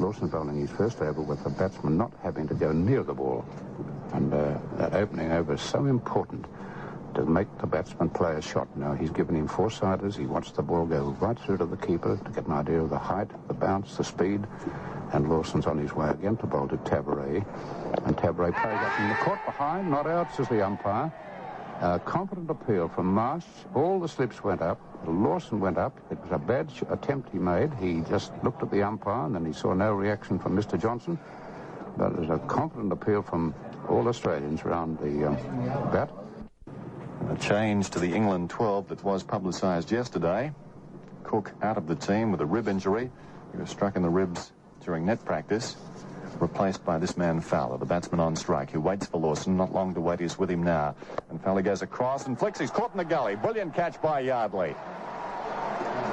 Lawson bowling his first over with the batsman not having to go near the ball. And that opening over is so important to make the batsman play a shot. Now, he's given him four-siders. He wants the ball go right through to the keeper to get an idea of the height, the bounce, the speed. And Lawson's on his way again to bowl to Taveray. And Taveray played up in the court behind, not out, says the umpire. Confident appeal from Marsh. All the slips went up. Lawson went up. It was a bad attempt he made. He just looked at the umpire and then he saw no reaction from Mr. Johnson. But it was a confident appeal from all Australians around the bat. A change to the England 12 that was publicised yesterday. Cook out of the team with a rib injury. He was struck in the ribs during net practice. Replaced by this man Fowler, the batsman on strike, who waits for Lawson. Not long to wait, he's with him now. And Fowler goes across and flicks. He's caught in the gully. Brilliant catch by Yardley.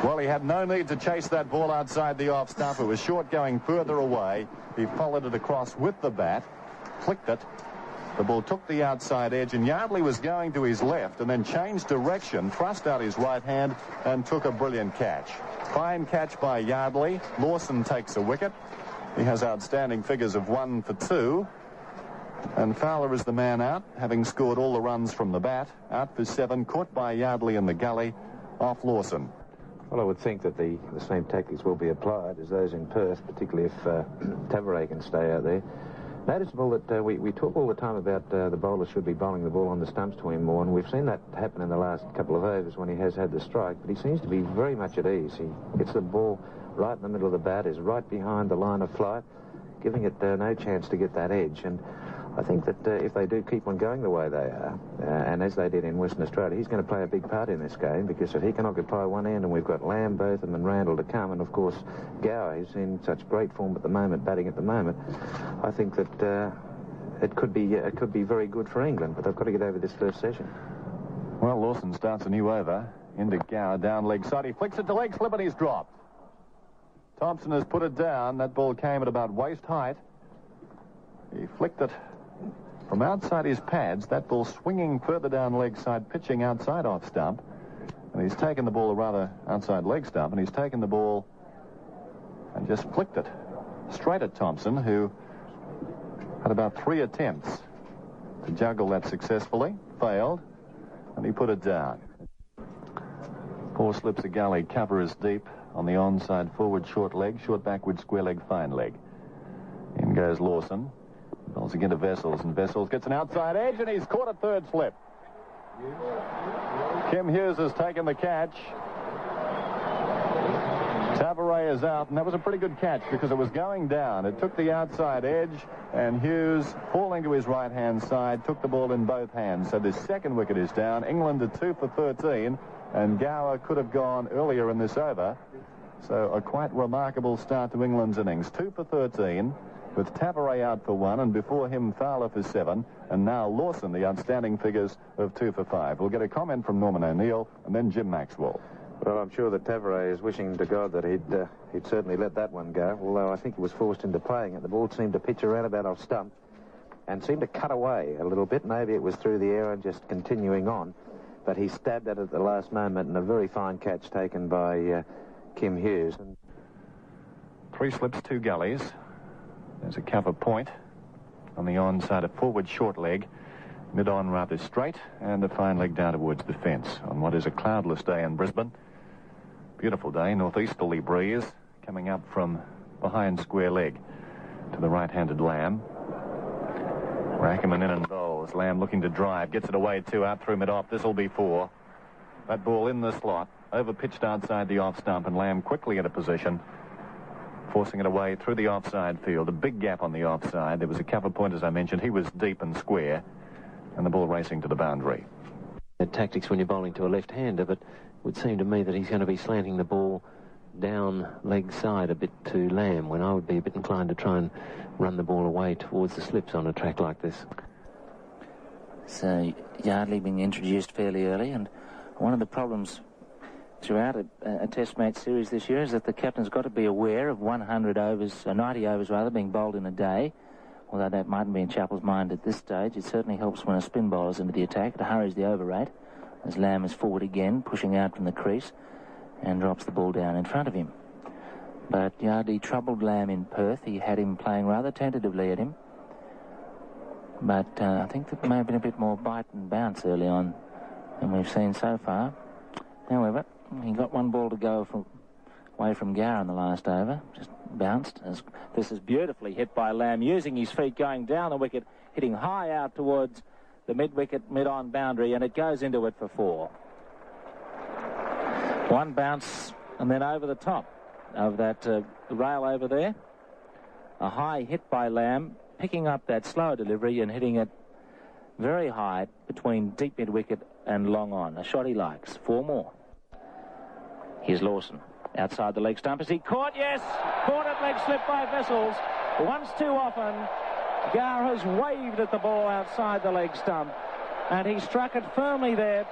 Well, he had no need to chase that ball outside the off stump. It was short going further away. He followed it across with the bat, flicked it. The ball took the outside edge, and Yardley was going to his left and then changed direction, thrust out his right hand, and took a brilliant catch. Fine catch by Yardley. Lawson takes a wicket. He has outstanding figures of 1 for 2. And Fowler is the man out, having scored all the runs from the bat. Out for 7, caught by Yardley in the gully, off Lawson. Well, I would think that the same tactics will be applied as those in Perth, particularly if Taveray can stay out there. Noticeable that we talk all the time about the bowler should be bowling the ball on the stumps to him more, and we've seen that happen in the last couple of overs when he has had the strike, but he seems to be very much at ease. He gets the ball right in the middle of the bat, is right behind the line of flight, giving it no chance to get that edge. And I think that if they do keep on going the way they are, and as they did in Western Australia, he's going to play a big part in this game, because if he can occupy one end, and we've got Lamb, Botham and Randall to come, and of course Gower is in such great form at the moment, batting at the moment, I think that it could be very good for England, but they've got to get over this first session. Well, Lawson starts a new over. Into Gower, down leg side. He flicks it to leg slip and he's dropped. Thompson has put it down. That ball came at about waist height. He flicked it from outside his pads. That ball swinging further down leg side, pitching outside off stump. And he's taken the ball, or rather outside leg stump, and he's taken the ball and just flicked it straight at Thompson, who had about 3 attempts to juggle that successfully. Failed, and he put it down. 4 slips a gully, cover is deep. On the onside forward short leg, short backward square leg, fine leg. In goes Lawson. Bowls again to Vessels, and Vessels gets an outside edge, and he's caught a 3rd slip. Kim Hughes has taken the catch. Taveray is out, and that was a pretty good catch because it was going down. It took the outside edge, and Hughes, falling to his right-hand side, took the ball in both hands. So the 2nd wicket is down. England are 2 for 13, and Gower could have gone earlier in this over. So a quite remarkable start to England's innings. 2 for 13, with Taveray out for 1, and before him Fowler for 7, and now Lawson, the outstanding figures of 2 for 5. We'll get a comment from Norman O'Neill, and then Jim Maxwell. Well, I'm sure that Taveray is wishing to God that he'd certainly let that one go, although I think he was forced into playing it. The ball seemed to pitch around about off stump and seemed to cut away a little bit. Maybe it was through the air and just continuing on, but he stabbed at it at the last moment, and a very fine catch taken by Kim Hughes. 3 slips, 2 gullies. There's a cover point on the onside, a forward short leg, mid-on rather straight, and a fine leg down towards the fence on what is a cloudless day in Brisbane. Beautiful day, northeasterly breeze coming up from behind square leg to the right-handed Lamb. Rackerman in and bowls. Lamb looking to drive, gets it away 2 out through mid-off. This will be 4. That ball in the slot, over-pitched outside the off stump, and Lamb quickly into position, forcing it away through the offside field. A big gap on the offside. There was a cover point, as I mentioned. He was deep and square, and the ball racing to the boundary. Tactics when you're bowling to a left-hander, but it would seem to me that he's going to be slanting the ball down leg side a bit to Lamb, when I would be a bit inclined to try and run the ball away towards the slips on a track like this. So Yardley being introduced fairly early, and one of the problems throughout a test match series this year is that the captain's got to be aware of 100 overs, 90 overs rather, being bowled in a day. Although that mightn't be in Chappell's mind at this stage, it certainly helps when a spin bowler's into the attack. It hurries the over rate as Lamb is forward again, pushing out from the crease, and drops the ball down in front of him. But Yardley troubled Lamb in Perth. He had him playing rather tentatively at him. But I think there may have been a bit more bite and bounce early on than we've seen so far. However, he got one ball to go away from Gower in the last over. Just bounced. This is beautifully hit by Lamb, using his feet, going down the wicket, hitting high out towards the mid-wicket, mid-on boundary, and it goes into it for 4. One bounce and then over the top of that rail over there. A high hit by Lamb, picking up that slower delivery and hitting it very high between deep mid-wicket and long on. A shot he likes. 4 more. Here's Lawson. Outside the leg stump. Is he caught? Yes! Caught at leg slip by Vessels. Once too often, Gower has waved at the ball outside the leg stump. And he struck it firmly there,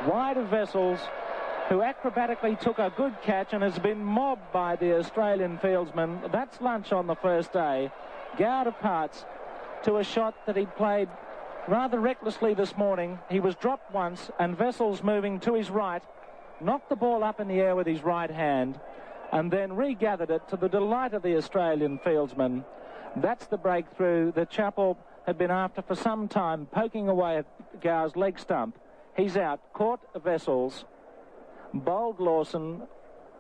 wide of Vessels, who acrobatically took a good catch and has been mobbed by the Australian fieldsman. That's lunch on the first day. Gower departs to a shot that he played rather recklessly this morning. He was dropped once, and Vessels, moving to his right, knocked the ball up in the air with his right hand and then regathered it to the delight of the Australian fieldsman. That's the breakthrough that Chappell had been after for some time, poking away at Gower's leg stump. He's out, caught Vessels, bowled Lawson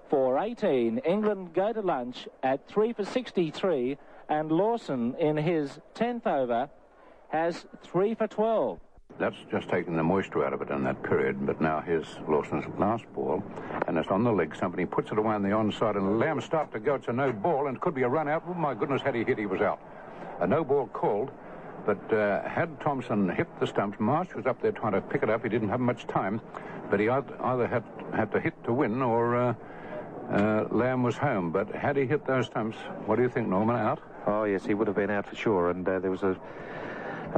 for 18. England go to lunch at 3 for 63, and Lawson in his 10th over has 3 for 12. That's just taking the moisture out of it in that period. But now here's Lawson's last ball, and it's on the leg stump, and he puts it away on the onside, and Lamb starts to go. It's a no ball, and it could be a run out. Oh, my goodness, had he hit, he was out. A no ball called, but had Thompson hit the stumps, Marsh was up there trying to pick it up. He didn't have much time, but he either had to hit to win, or Lamb was home. But had he hit those stumps, what do you think, Norman? Out? Oh, yes, he would have been out for sure, and there was a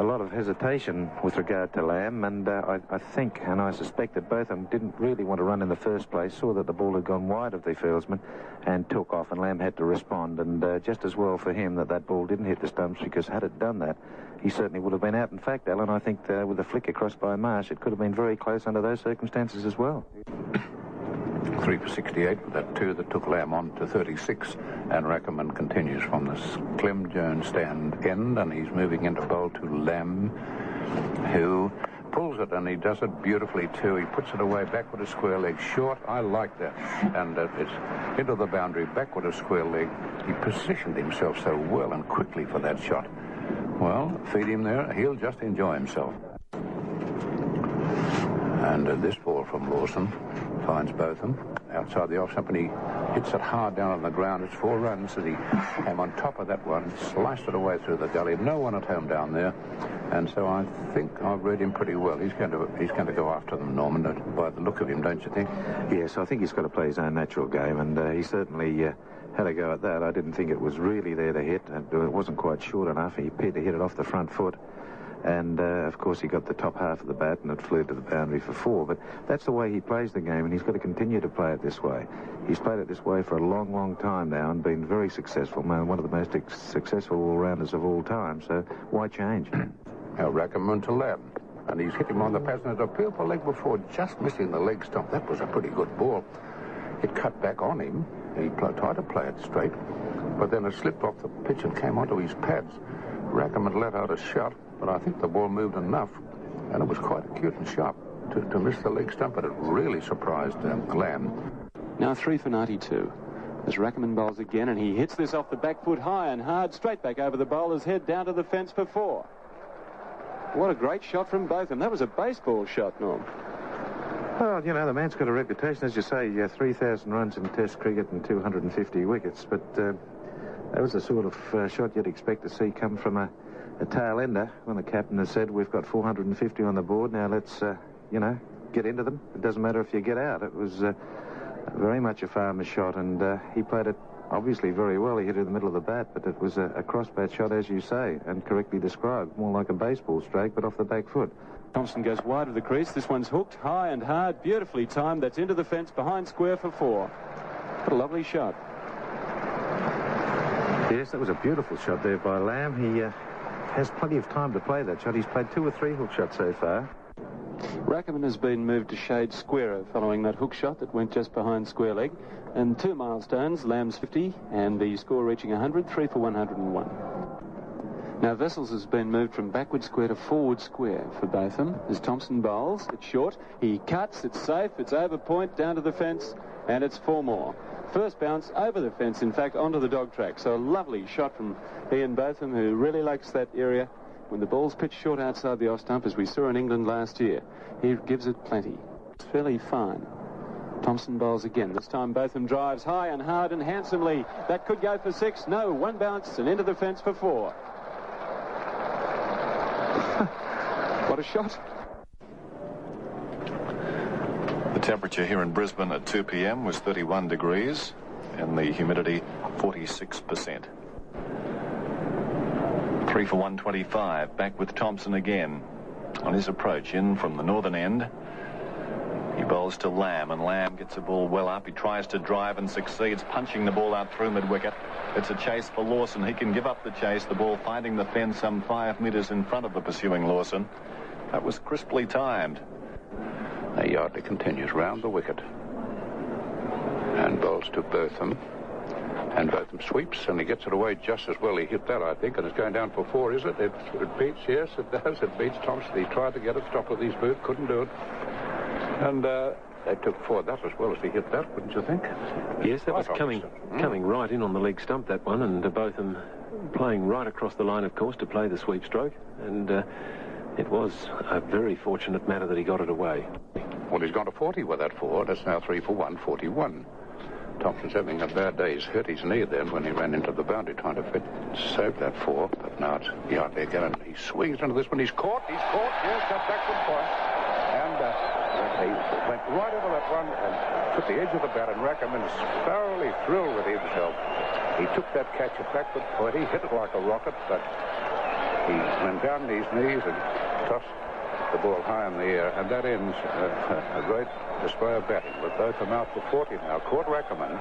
lot of hesitation with regard to Lamb, and I think, and I suspect that both of them didn't really want to run in the first place, saw that the ball had gone wide of the fieldsman and took off, and Lamb had to respond, and just as well for him that ball didn't hit the stumps, because had it done that, he certainly would have been out. In fact, Alan, I think with a flick across by Marsh, it could have been very close under those circumstances as well. 3 for 68 with that 2 that took Lamb on to 36, and Rackerman continues from this Clem Jones stand end, and he's moving into bowl to Lamb, who pulls it, and he does it beautifully too. He puts it away back with a square leg short. I like that, and it's into the boundary back with a square leg. He positioned himself so well and quickly for that shot. Well, feed him there, he'll just enjoy himself. And this ball from Lawson finds Botham outside the off stump, and he hits it hard down on the ground. It's 4 runs as he came on top of that one, sliced it away through the gully. No one at home down there, and so I think I've read him pretty well. He's going to go after them, Norman, by the look of him, don't you think? Yes, I think he's got to play his own natural game, and he certainly had a go at that. I didn't think it was really there to hit, and it wasn't quite short enough. He appeared to hit it off the front foot. And, of course, he got the top half of the bat and it flew to the boundary for 4. But that's the way he plays the game, and he's got to continue to play it this way. He's played it this way for a long, long time now and been very successful. One of the most successful all-rounders of all time. So why change? Now, Rackerman to Lamb. And he's hit him on the passenger appeal for leg before, just missing the leg stump. That was a pretty good ball. It cut back on him. He tried to play it straight, but then it slipped off the pitch and came onto his pads. Rackerman let out a shot, but I think the ball moved enough, and it was quite acute and sharp to miss the leg stump, but it really surprised Lamb. Now 3 for 92. As Rackerman bowls again, and he hits this off the back foot high and hard, straight back over the bowler's head, down to the fence for 4. What a great shot from both of them. That was a baseball shot, Norm. Well, you know, the man's got a reputation, as you say, 3,000 runs in Test cricket and 250 wickets, but that was the sort of shot you'd expect to see come from a tail ender when the captain has said, we've got 450 on the board, now let's, get into them. It doesn't matter if you get out. It was very much a farmer's shot, and he played it obviously very well. He hit it in the middle of the bat, but it was a cross-bat shot, as you say, and correctly described, more like a baseball stroke, but off the back foot. Thompson goes wide of the crease. This one's hooked high and hard, beautifully timed. That's into the fence behind square for 4. What a lovely shot. Yes, that was a beautiful shot there by Lamb. He has plenty of time to play that shot. He's played 2 or 3 hook shots so far. Rackerman has been moved to shade squarer following that hook shot that went just behind square leg. And 2 milestones, Lamb's 50 and the score reaching 100, 3 for 101. Now Vessels has been moved from backward square to forward square for Botham. As Thompson bowls, it's short, he cuts, it's safe, it's over point, down to the fence, and it's 4 more. First bounce over the fence, in fact, onto the dog track. So a lovely shot from Ian Botham, who really likes that area. When the ball's pitched short outside the off stump, as we saw in England last year, he gives it plenty. It's fairly fine. Thompson bowls again. This time Botham drives high and hard and handsomely. That could go for 6. No, 1 bounce and into the fence for 4. What a shot. The temperature here in Brisbane at 2 p.m. was 31 degrees and the humidity 46%. 3 for 125. Back with Thompson again on his approach in from the northern end. He bowls to Lamb, and Lamb gets the ball well up. He tries to drive and succeeds, punching the ball out through mid-wicket. It's a chase for Lawson. He can give up the chase. The ball finding the fence some 5 metres in front of the pursuing Lawson. That was crisply timed. Now Yardley continues round the wicket and bowls to Botham. And Botham sweeps, and he gets it away just as well. He hit that, I think, and it's going down for 4, is it? It beats, yes, it does. It beats Thompson. He tried to get it, top of these boots, couldn't do it. And they took 4 that as well as he hit that, wouldn't you think? Yes, that was coming right in on the leg stump, that one, and Botham playing right across the line, of course, to play the sweep stroke. And it was a very fortunate matter that he got it away. Well, he's gone to 40 with that 4. That's now 3 for 141. Thompson's having a bad day. He's hurt his knee then when he ran into the boundary trying to save that 4. But now it's Yardley again, and he swings into this one. He's caught. Yes, that backward point. And he went right over that one and took the edge of the bat, and Rackerman is thoroughly thrilled with himself. He took that catch at backward point. He hit it like a rocket, but he went down on his knees and tossed the ball high in the air, and that ends a great display of batting with Botham out for 40 now. Caught Rackerman,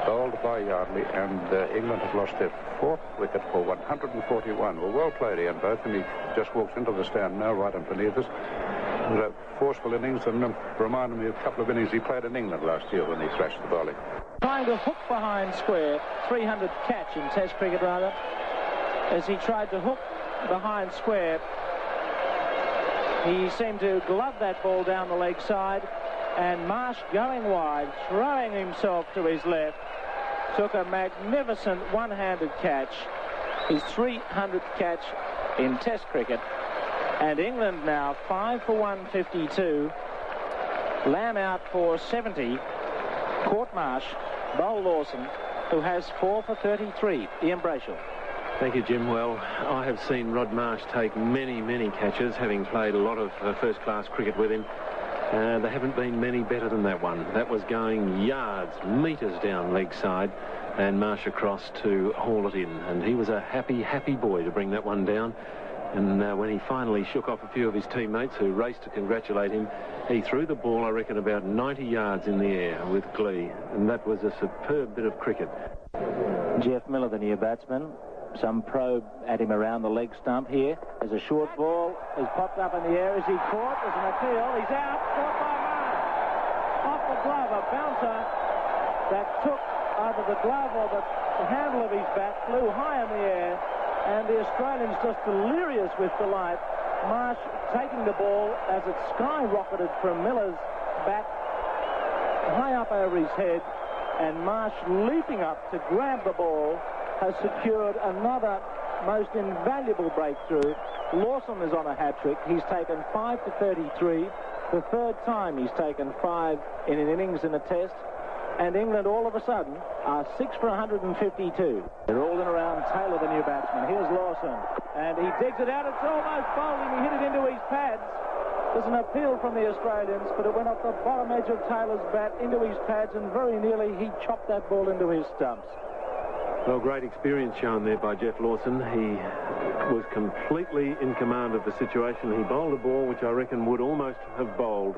bowled by Yardley, and England have lost their 4th wicket for 141. Well played, Ian Botham. He just walks into the stand now right underneath us. It was a forceful innings, and reminded me of a couple of innings he played in England last year when he thrashed the bowling. Trying to hook behind square, 300 catch in Test cricket rather, as he tried to hook behind square. He seemed to glove that ball down the leg side, and Marsh going wide, throwing himself to his left, took a magnificent one-handed catch, his 300th catch in Test cricket. And England now 5 for 152. Lamb out for 70. Caught Marsh, bowled Lawson, who has 4 for 33. Ian Brayshaw. Thank you, Jim. Well, I have seen Rod Marsh take many, many catches, having played a lot of first-class cricket with him. There haven't been many better than that one. That was going yards, metres down leg side, and Marsh across to haul it in. And he was a happy, happy boy to bring that one down. And when he finally shook off a few of his teammates who raced to congratulate him, he threw the ball, I reckon, about 90 yards in the air with glee. And that was a superb bit of cricket. Jeff Miller, the new batsman. Some probe at him around the leg stump here. There's a short ball. He's popped up in the air. Is he caught? There's an appeal. He's out. Caught by Marsh. Off the glove. A bouncer that took either the glove or the handle of his bat, flew high in the air, and the Australians just delirious with delight. Marsh taking the ball as it skyrocketed from Miller's bat high up over his head, and Marsh leaping up to grab the ball has secured another most invaluable breakthrough. Lawson is on a hat-trick. He's taken 5 for 33. The 3rd time he's taken 5 in an innings in a test. And England all of a sudden are 6 for 152. They're all in around Taylor, the new batsman. Here's Lawson. And he digs it out. It's almost bowled him. He hit it into his pads. There's an appeal from the Australians, but it went off the bottom edge of Taylor's bat into his pads, and very nearly he chopped that ball into his stumps. Well, great experience shown there by Jeff Lawson. He was completely in command of the situation. He bowled a ball which I reckon would almost have bowled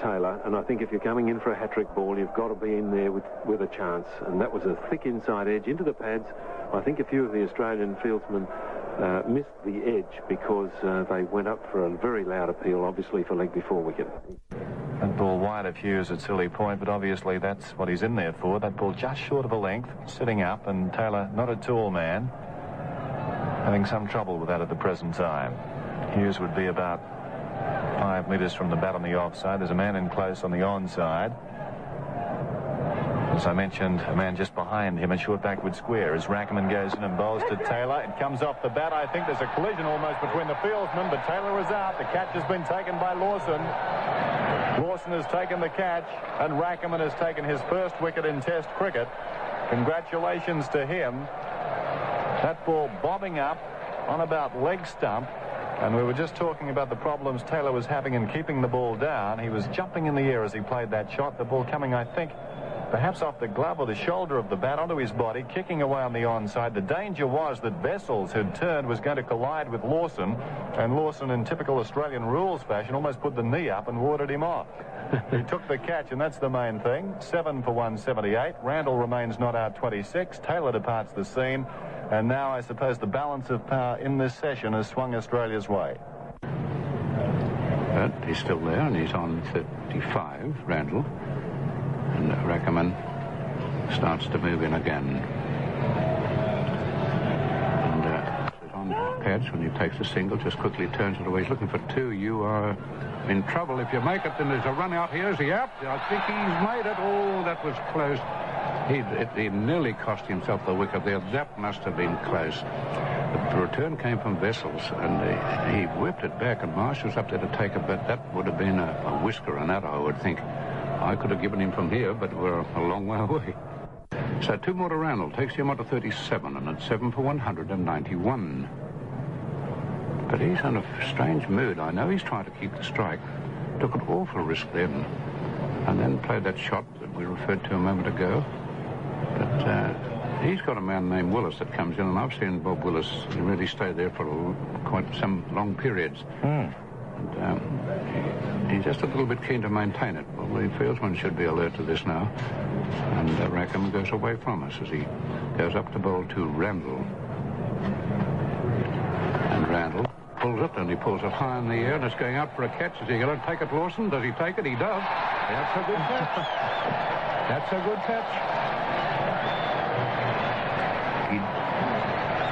Taylor, and I think if you're coming in for a hat-trick ball, you've got to be in there with a chance, and that was a thick inside edge into the pads. I think a few of the Australian fieldsmen missed the edge because they went up for a very loud appeal, obviously for leg before wicket. That ball wide of Hughes at silly point, but obviously that's what he's in there for. That ball just short of a length, sitting up, and Taylor, not a tall man, having some trouble with that at the present time. Hughes would be about 5 metres from the bat on the offside. There's a man in close on the onside. As I mentioned, a man just behind him, a short backward square, as Rackerman goes in and bowls to Taylor. It comes off the bat. I think there's a collision almost between the fieldsmen, but Taylor is out. The catch has been taken by Lawson. Lawson has taken the catch, and Rackerman has taken his first wicket in Test cricket. Congratulations to him. That ball bobbing up on about leg stump, and we were just talking about the problems Taylor was having in keeping the ball down. He was jumping in the air as he played that shot. The ball coming, I think, perhaps off the glove or the shoulder of the bat onto his body, kicking away on the onside. The danger was that Vessels, who'd turned, was going to collide with Lawson, and Lawson, in typical Australian rules fashion, almost put the knee up and warded him off. He took the catch, and that's the main thing. 7 for 178. Randall remains not out 26. Taylor departs the scene, and now I suppose the balance of power in this session has swung Australia's way. But he's still there, and he's on 35, Randall. And Rackerman starts to move in again. And on pads when he takes a single, just quickly turns it away. He's looking for two. You are in trouble. If you make it, then there's a run out here. Is he out? I think he's made it. Oh, that was close. He nearly cost himself the wicket there. That must have been close. The return came from Vessels, and he whipped it back, and Marsh was up there to take it, but that would have been a whisker on that, I would think. I could have given him from here, but we're a long way away. So 2 more to Randall, takes him on to 37, and it's 7 for 191. But he's in a strange mood. I know he's trying to keep the strike. Took an awful risk then, and then played that shot that we referred to a moment ago. But he's got a man named Willis that comes in, and I've seen Bob Willis really stay there for quite some long periods. And he's just a little bit keen to maintain it. Well, the fieldsman should be alert to this now. And Rackham goes away from us as he goes up to bowl to Randall. And Randall pulls it, and he pulls it high in the air, and it's going out for a catch. Is he going to take it, Lawson? Does he take it? He does. That's a good catch. That's a good catch.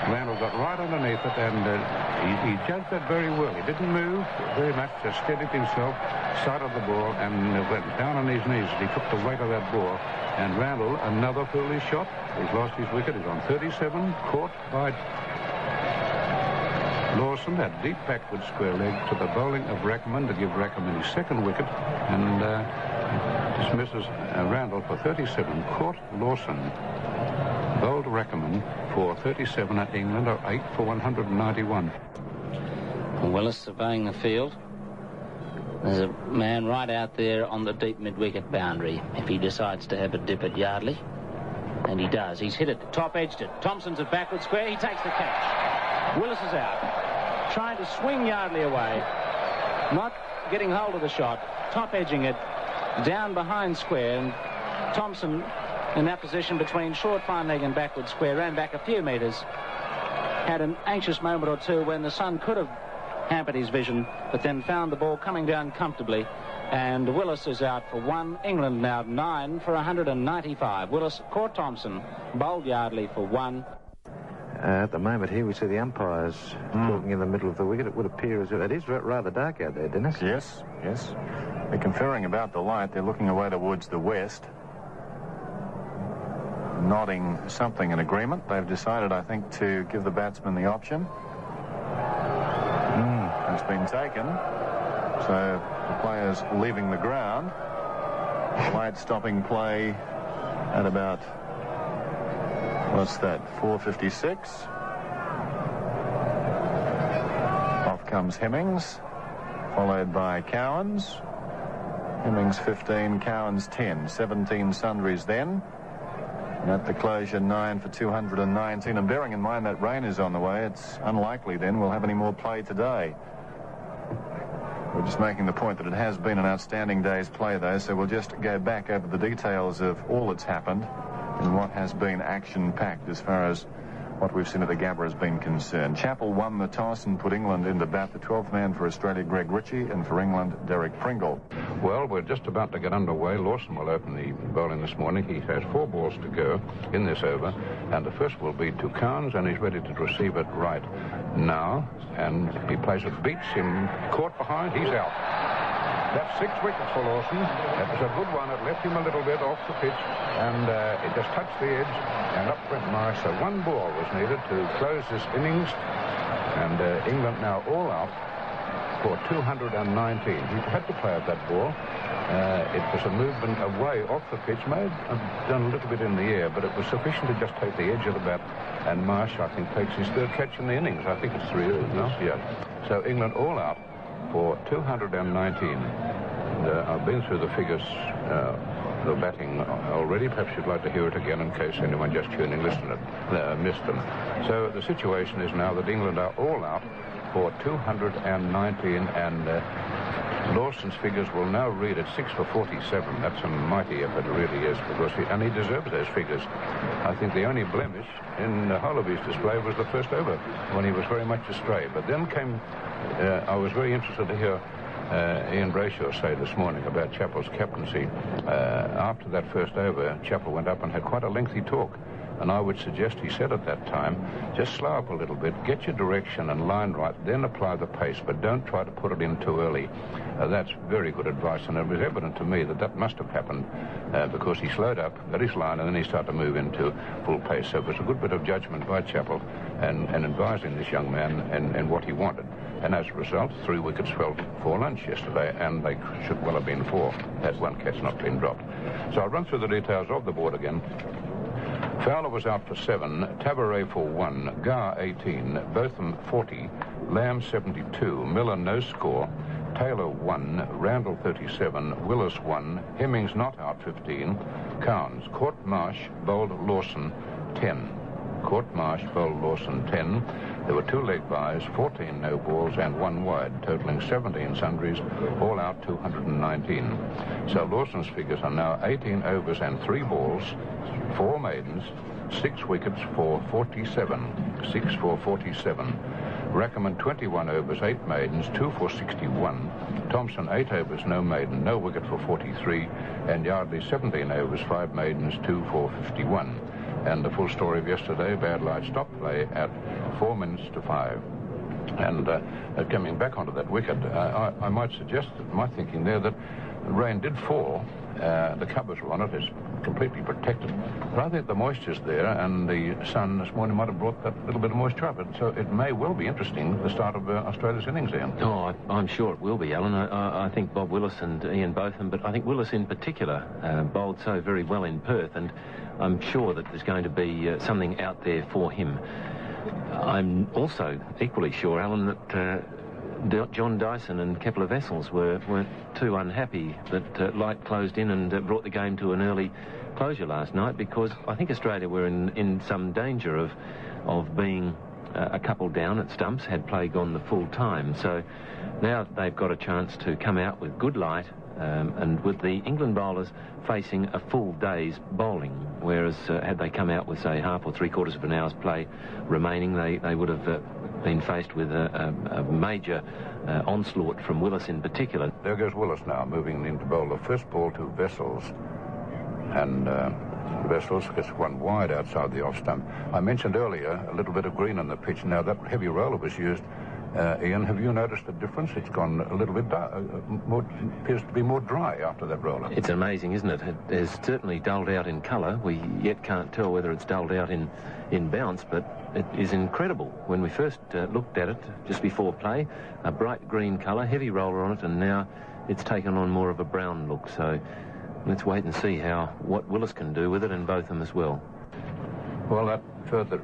Randall got right underneath it, and he judged that very well. He didn't move very much, just steadied himself, sighted the ball, and went down on his knees as he took the weight of that ball. And Randall, another foolish shot. He's lost his wicket. He's on 37, caught by Lawson, that deep backward square leg to the bowling of Rackerman to give Rackerman his second wicket, and dismisses Randall for 37. Caught Lawson. Bowled Rackerman for 37 at England, or 8 for 191. Willis surveying the field. There's a man right out there on the deep mid-wicket boundary if he decides to have a dip at Yardley. And he does. He's hit it, top-edged it. Thompson's at backward square. He takes the catch. Willis is out. Trying to swing Yardley away. Not getting hold of the shot. Top-edging it down behind square. And Thompson, in that position between short fine leg and backward square, ran back a few metres. Had an anxious moment or two when the sun could have hampered his vision, but then found the ball coming down comfortably. And Willis is out for 1. England now 9 for 195. Willis caught Thompson, bowled Yardley for 1. At the moment here we see the umpires talking in the middle of the wicket. It would appear as if it is rather dark out there, Dennis. Yes, yes. They're conferring about the light. They're looking away towards the west, nodding something in agreement. They've decided, I think, to give the batsman the option. It's been taken. So the players leaving the ground. Light stopping play at about, what's that, 4:56. Off comes Hemmings, followed by Cowans. Hemmings 15, Cowans 10. 17 sundries then. And at the closure, 9 for 219. And bearing in mind that rain is on the way, it's unlikely then we'll have any more play today. We're just making the point that it has been an outstanding day's play, though, so we'll just go back over the details of all that's happened and what has been action-packed as far as what we've seen at the Gabba has been concerned. Chappell won the toss and put England into bat. The 12th man for Australia, Greg Ritchie, and for England, Derek Pringle. Well, we're just about to get underway. Lawson will open the bowling this morning. He has 4 balls to go in this over, and the first will be to Carnes, and he's ready to receive it right now. And he plays it, beats him, caught behind, he's out. That's 6 wickets for Lawson. It was a good one. It left him a little bit off the pitch, and it just touched the edge, and up went Marsh. So 1 ball was needed to close this innings, and England now all out for 219. He had to play at that ball. It was a movement away off the pitch, may have done a little bit in the air, but it was sufficient to just take the edge of the bat, and Marsh, I think, takes his 3rd catch in the innings. I think it's 3, no? Yeah. So England all out for 219. I've been through the figures, the batting already. Perhaps you'd like to hear it again in case anyone just tuning missed them. So the situation is now that England are all out for 219, and Lawson's figures will now read at 6 for 47. That's a mighty effort, it really is, because he deserves those figures. I think the only blemish in the whole of his display was the first over, when he was very much astray. But then came, I was very interested to hear Ian Brayshaw say this morning about Chappell's captaincy. After that first over, Chappell went up and had quite a lengthy talk. And I would suggest, he said at that time, just slow up a little bit, get your direction and line right, then apply the pace, but don't try to put it in too early. That's very good advice, and it was evident to me that that must have happened because he slowed up, got his line, and then he started to move into full pace. So it was a good bit of judgment by Chappell and advising this young man and what he wanted. And as a result, 3 wickets fell for lunch yesterday, and they should well have been 4 had 1 catch not been dropped. So I'll run through the details of the board again. Fowler was out for 7, Tabaret for 1, Gar 18, Botham 40, Lamb 72, Miller no score, Taylor 1, Randall 37, Willis 1, Hemmings not out 15, Carnes, Court Marsh, bowled Lawson 10. Court Marsh bowled Lawson 10. There were 2 leg byes, 14 no balls and 1 wide, totaling 17 sundries, all out 219. So Lawson's figures are now 18 overs and 3 balls, 4 maidens, 6 wickets for 47. 6 for 47. Rackerman 21 overs, 8 maidens, 2 for 61. Thompson 8 overs, no maiden, no wicket for 43. And Yardley 17 overs, 5 maidens, 2 for 51. And the full story of yesterday, bad light stop play at 4 minutes to 5. And coming back onto that wicket, I might suggest, my thinking there, that rain did fall. The covers were on it. It's completely protected. But I think the moisture's there, and the sun this morning might have brought that little bit of moisture up. So it may well be interesting, the start of Australia's innings, Ian. Oh, I'm sure it will be, Alan. I think Bob Willis and Ian Botham, but I think Willis in particular bowled so very well in Perth, and I'm sure that there's going to be something out there for him. I'm also equally sure, Alan, that John Dyson and Kepler Wessels weren't too unhappy that Light closed in and brought the game to an early closure last night, because I think Australia were in some danger of being a couple down at stumps had play gone the full time. So now they've got a chance to come out with good light, and with the England bowlers facing a full day's bowling, whereas had they come out with, say, half or 3/4 of an hour's play remaining, they would have been faced with a major onslaught from Willis in particular. There goes Willis now, moving in to bowl the first ball to Wessels. And Wessels gets 1 wide outside the off stump. I mentioned earlier a little bit of green on the pitch. Now, that heavy roller was used. Ian, have you noticed the difference? It's gone a little bit appears to be more dry after that roller. It's amazing, isn't it? It has certainly dulled out in colour. We yet can't tell whether it's dulled out in bounce, but it is incredible. When we first looked at it just before play, a bright green colour, heavy roller on it, and now it's taken on more of a brown look. So let's wait and see what Willis can do with it, and Botham as well. Well, that further,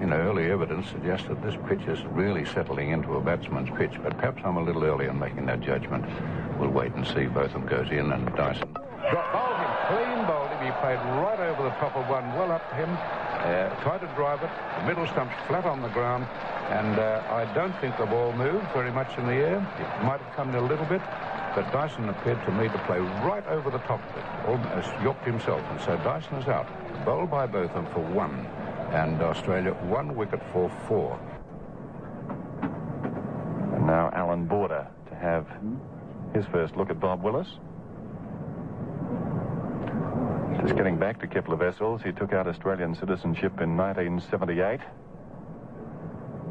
early evidence suggests that this pitch is really settling into a batsman's pitch, but perhaps I'm a little early in making that judgment. We'll wait and see. Botham goes in, and Dyson bowled him, clean bowled him. He played right over the top of one, well up to him, tried to drive it. The middle stump's flat on the ground, and I don't think the ball moved very much in the air. It might have come in a little bit, but Dyson appeared to me to play right over the top of it, almost yocked himself, and so Dyson is out. Bowled by Botham for 1. And Australia 1 wicket for 4. And now Alan Border to have his first look at Bob Willis. Just getting back to Kepler Wessels, he took out Australian citizenship in 1978.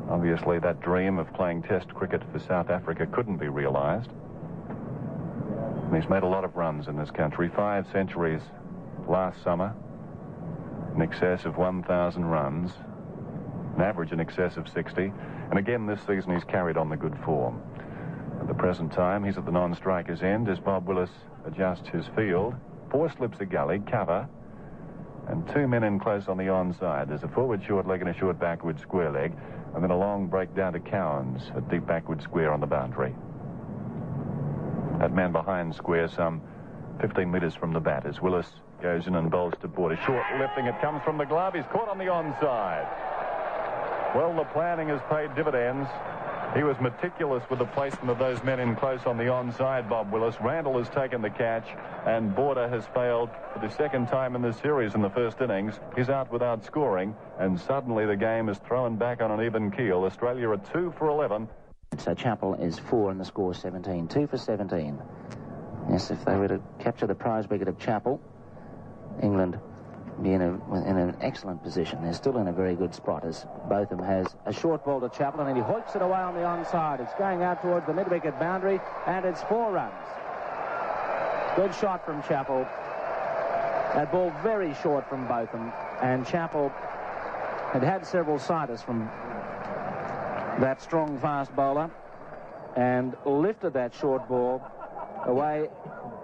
Obviously, that dream of playing Test cricket for South Africa couldn't be realised. And he's made a lot of runs in this country, 5 centuries last summer, in excess of 1,000 runs, an average in excess of 60. And again this season he's carried on the good form. At the present time, he's at the non-striker's end as Bob Willis adjusts his field. 4 slips a gully, cover, and 2 men in close on the onside. There's a forward short leg and a short backward square leg, and then a long break down to Cowans, a deep backward square on the boundary. That man behind square some 15 metres from the bat as Willis goes in and bowls to Border. Short lifting, it comes from the glove. He's caught on the onside. Well, the planning has paid dividends. He was meticulous with the placement of those men in close on the onside, Bob Willis. Randall has taken the catch, and Border has failed for the second time in this series in the first innings. He's out without scoring, and suddenly the game is thrown back on an even keel. Australia are 2 for 11. So Chappell is 4 and the score 17. 2 for 17. Yes, if they were to capture the prize wicket of Chappell, England be in an excellent position. They're still in a very good spot as Botham has a short ball to Chappell, and then he hoiks it away on the onside. It's going out towards the mid-wicket boundary, and it's 4 runs. Good shot from Chappell. That ball very short from Botham, and Chappell had several siders from that strong fast bowler and lifted that short ball away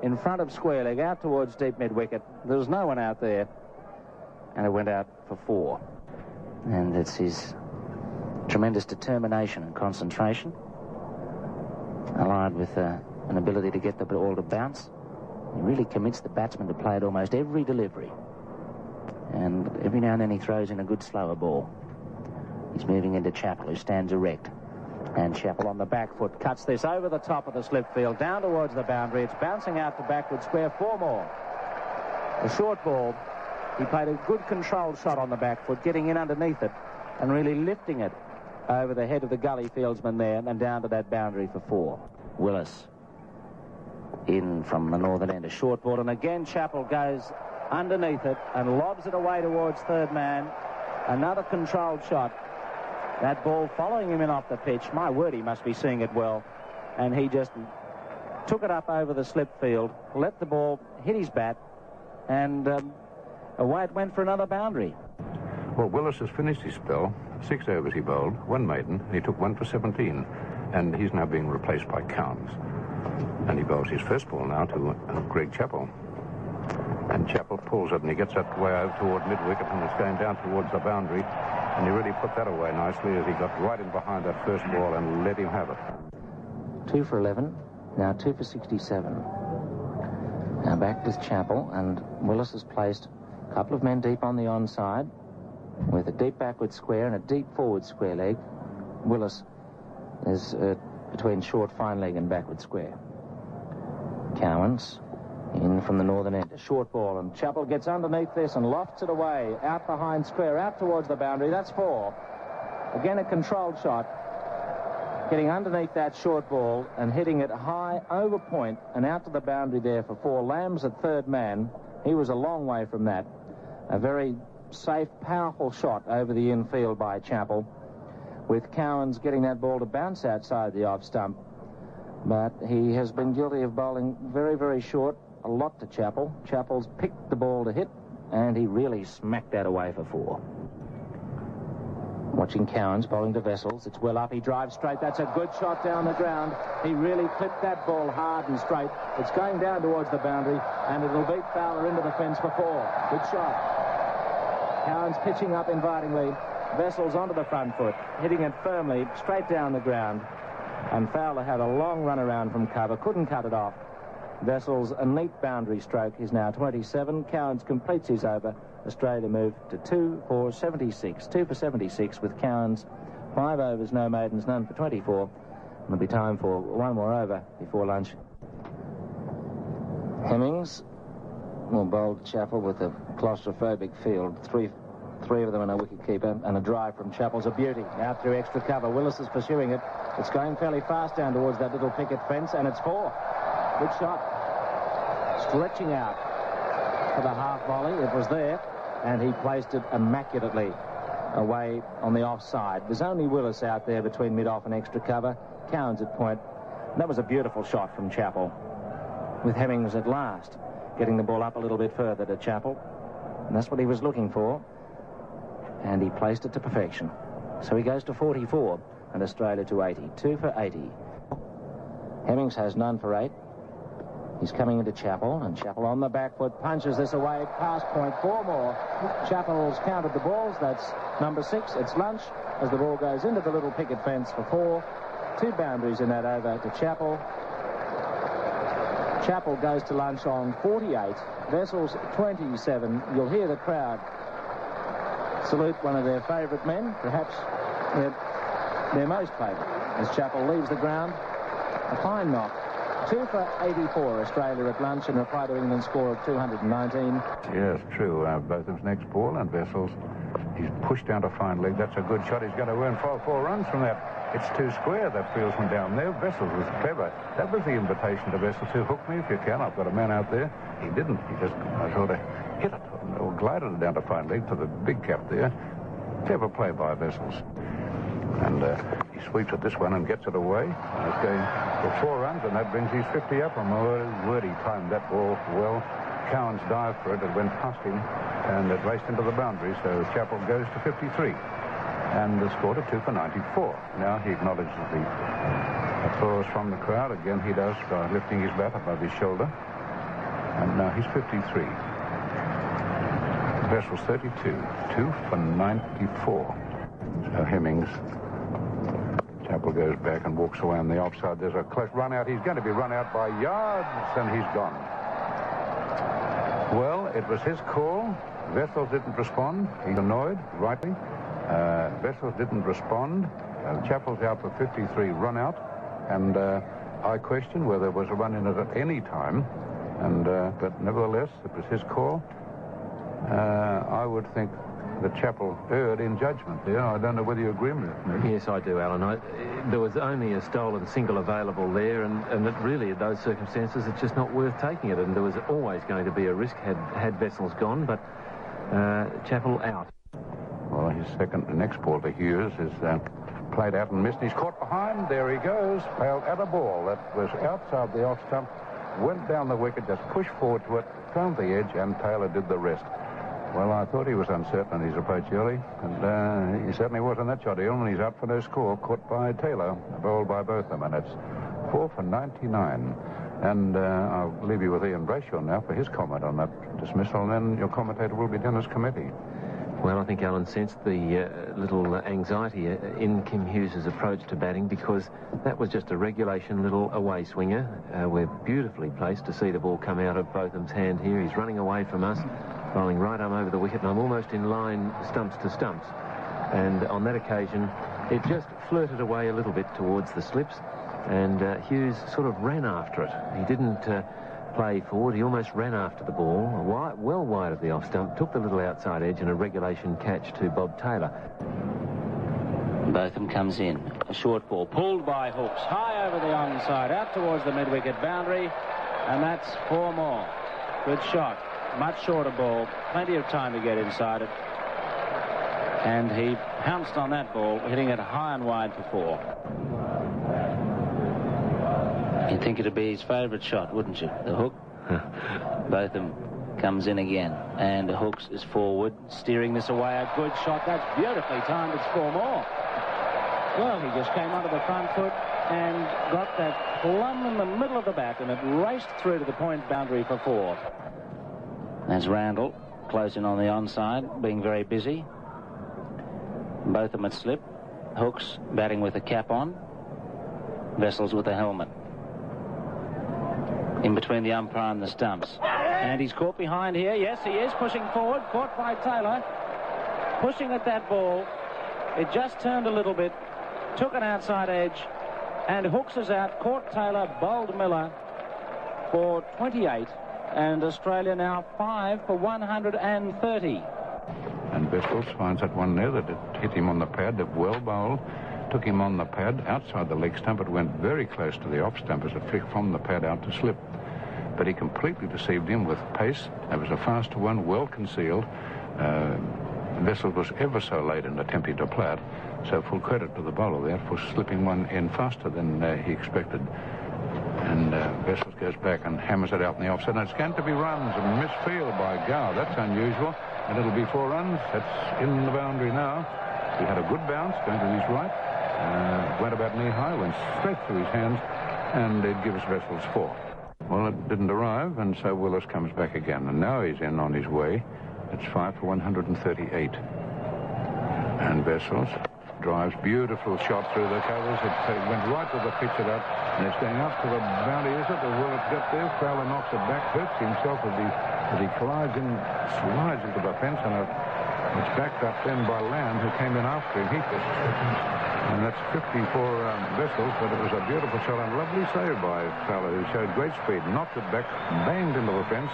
in front of square leg out towards deep mid-wicket. There was no one out there, and it went out for 4. And it's his tremendous determination and concentration, allied with an ability to get the ball to bounce. He really commits the batsman to play at almost every delivery, and every now and then he throws in a good slower ball. He's moving into Chappell, who stands erect, and Chappell on the back foot cuts this over the top of the slip field down towards the boundary. It's bouncing out to backward square. 4 more. A short ball. He played a good controlled shot on the back foot, getting in underneath it and really lifting it over the head of the gully fieldsman there and down to that boundary for 4. Willis in from the northern end, a short ball, and again Chappell goes underneath it and lobs it away towards third man. Another controlled shot. That ball following him in off the pitch. My word, he must be seeing it well. And he just took it up over the slip field, let the ball hit his bat, and away it went for another boundary. Well, Willis has finished his spell. 6 overs he bowled, 1 maiden, and he took 1 for 17. And he's now being replaced by Cowans. And he bowls his first ball now to Greg Chappell. And Chappell pulls it, and he gets it way over toward mid-wicket, and it's going down towards the boundary. And he really put that away nicely as he got right in behind that first ball and let him have it. 2 for 11, now 2 for 67. Now back with Chappell, and Willis has placed a couple of men deep on the onside with a deep backward square and a deep forward square leg. Willis is between short fine leg and backward square. Cowans in from the northern end, a short ball, and Chappell gets underneath this and lofts it away out behind square, out towards the boundary. That's 4. Again, a controlled shot, getting underneath that short ball and hitting it high over point and out to the boundary there for 4. Lamb's at third man. He was a long way from that. A very safe, powerful shot over the infield by Chappell, with Cowans getting that ball to bounce outside the off stump. But he has been guilty of bowling very, very short, a lot to Chappell. Chappell's picked the ball to hit, and he really smacked that away for 4. Watching Cowans bowling to Wessels. It's well up. He drives straight. That's a good shot down the ground. He really clipped that ball hard and straight. It's going down towards the boundary, and it'll beat Fowler into the fence for 4. Good shot. Cowans pitching up invitingly. Wessels onto the front foot, hitting it firmly straight down the ground. And Fowler had a long run around from cover, couldn't cut it off. Wessels, a neat boundary stroke, is now 27. Cowans completes his over. Australia moved to 2 for 76. 2 for 76 with Cowans. 5 overs, no maidens, none for 24. There'll be time for 1 more over before lunch. Hemmings will bowl Chappell with a claustrophobic field. 3 Three of them and a wicket-keeper, and a drive from Chappell's a beauty. Out through extra cover. Willis is pursuing it. It's going fairly fast down towards that little picket fence, and it's 4. Good shot. Stretching out for the half volley. It was there, and he placed it immaculately away on the offside. There's only Willis out there between mid-off and extra cover. Cowan's at point. And that was a beautiful shot from Chappell, with Hemmings at last getting the ball up a little bit further to Chappell. And that's what he was looking for. And he placed it to perfection. So he goes to 44 and Australia to 80. 2 for 80. Hemmings has none for 8. He's coming into Chappell, and Chappell on the back foot punches this away past point. 4 more. Chappell's counted the balls. That's number 6. It's lunch as the ball goes into the little picket fence for 4. 2 boundaries in that over to Chappell. Chappell goes to lunch on 48. Vessels 27. You'll hear the crowd salute one of their favourite men, perhaps their most favourite, as Chappell leaves the ground. A fine knock. 2 for 84, Australia at lunch, in reply to England's score of 219. Yes, true. Botham's next ball, and Vessels, he's pushed down to fine leg. That's a good shot. He's going to earn 4 runs from that. It's too square, that fieldsman down there. Vessels was clever. That was the invitation to Vessels to hook me if you can. I've got a man out there. He didn't. He just sort of hit it or glided it down to fine leg to the big cap there. Clever play by Vessels. And he sweeps at this one and gets it away. And it's going for 4 runs, and that brings his 50 up. And my word, he timed that ball well. Cowan's dived for it. It went past him, and it raced into the boundary. So Chappell goes to 53. And the score to 2 for 94. Now he acknowledges the applause from the crowd. Again, he does by lifting his bat above his shoulder. And now he's 53. Vessels 32. 2 for 94. So Hemmings. Chappell goes back and walks away on the offside. There's a close run out. He's going to be run out by yards, and he's gone. Well, it was his call. Vessels didn't respond. He's annoyed, rightly. Vessels didn't respond. Chappell's out for 53 run out, and I question whether there was a run in it at any time, and but nevertheless it was his call. I would think that Chappell erred in judgment there. I don't know whether you agree with me. Yes, I do, Alan. There was only a stolen single available there, and it really, in those circumstances, it's just not worth taking it. And there was always going to be a risk had Vessels gone, but Chappell out. Well, the next ball to Hughes is played out and missed. He's caught behind. There he goes. Failed at a ball that was outside the off stump. Went down the wicket, just pushed forward to it, found the edge, and Taylor did the rest. Well, I thought he was uncertain in his approach early, and he certainly was on that shot. And he's out for no score, caught by Taylor, bowled by both of them, and it's 4 for 99. And I'll leave you with Ian Brayshaw now for his comment on that dismissal, and then your commentator will be Dennis Cometti. Well, I think Alan sensed the little anxiety in Kim Hughes' approach to batting, because that was just a regulation little away swinger. We're beautifully placed to see the ball come out of Botham's hand here. He's running away from us, bowling right arm over the wicket, and I'm almost in line stumps to stumps. And on that occasion, it just flirted away a little bit towards the slips, and Hughes sort of ran after it. He didn't play forward. He almost ran after the ball, well wide of the off stump, took the little outside edge, and a regulation catch to Bob Taylor. Botham comes in. A short ball pulled by Hooks, high over the onside, out towards the mid-wicket boundary, and that's 4 more. Good shot. Much shorter ball. Plenty of time to get inside it. And he pounced on that ball, hitting it high and wide for 4. You'd think it'd be his favourite shot, wouldn't you? The hook. Botham comes in again, and Hooks is forward, steering this away. A good shot. That's beautifully timed. It's 4 more. Well, he just came onto the front foot and got that plumb in the middle of the bat, and it raced through to the point boundary for 4. That's Randall, close in on the onside, being very busy. Botham at slip. Hooks batting with a cap on. Vessels with a helmet. In between the umpire and the stumps. And he's caught behind here. Yes, he is pushing forward. Caught by Taylor. Pushing at that ball. It just turned a little bit. Took an outside edge. And Hooks is out. Caught Taylor. Bowled Miller for 28. And Australia now 5 for 130. And Vessels finds that one there that it hit him on the pad. It well bowled, took him on the pad outside the leg stump. It went very close to the off stump as it flicked from the pad out to slip. But he completely deceived him with pace. It was a faster one, well concealed. Vessels was ever so late in attempting to play it, so full credit to the bowler there for slipping one in faster than he expected. And Vessels goes back and hammers it out in the offside. And it's going to be runs, a misfield by Gabba. That's unusual. And it'll be 4 runs. That's in the boundary now. He had a good bounce going to his right. Went about knee high, went straight through his hands, and it gives Vessels 4. Well, it didn't arrive, and so Willis comes back again. And now he's in on his way. It's 5 for 138. And Vessels drives, beautiful shot through the covers. It went right to the pitch it up, and it's going up to the boundary, is it? Or will it get there? Fowler knocks it back, hurts himself as he slides into the fence, and it's backed up then by Lamb, who came in after him. And that's 50 for Vessels, but it was a beautiful shot and lovely save by Fowler, who showed great speed, knocked it back, banged into the fence.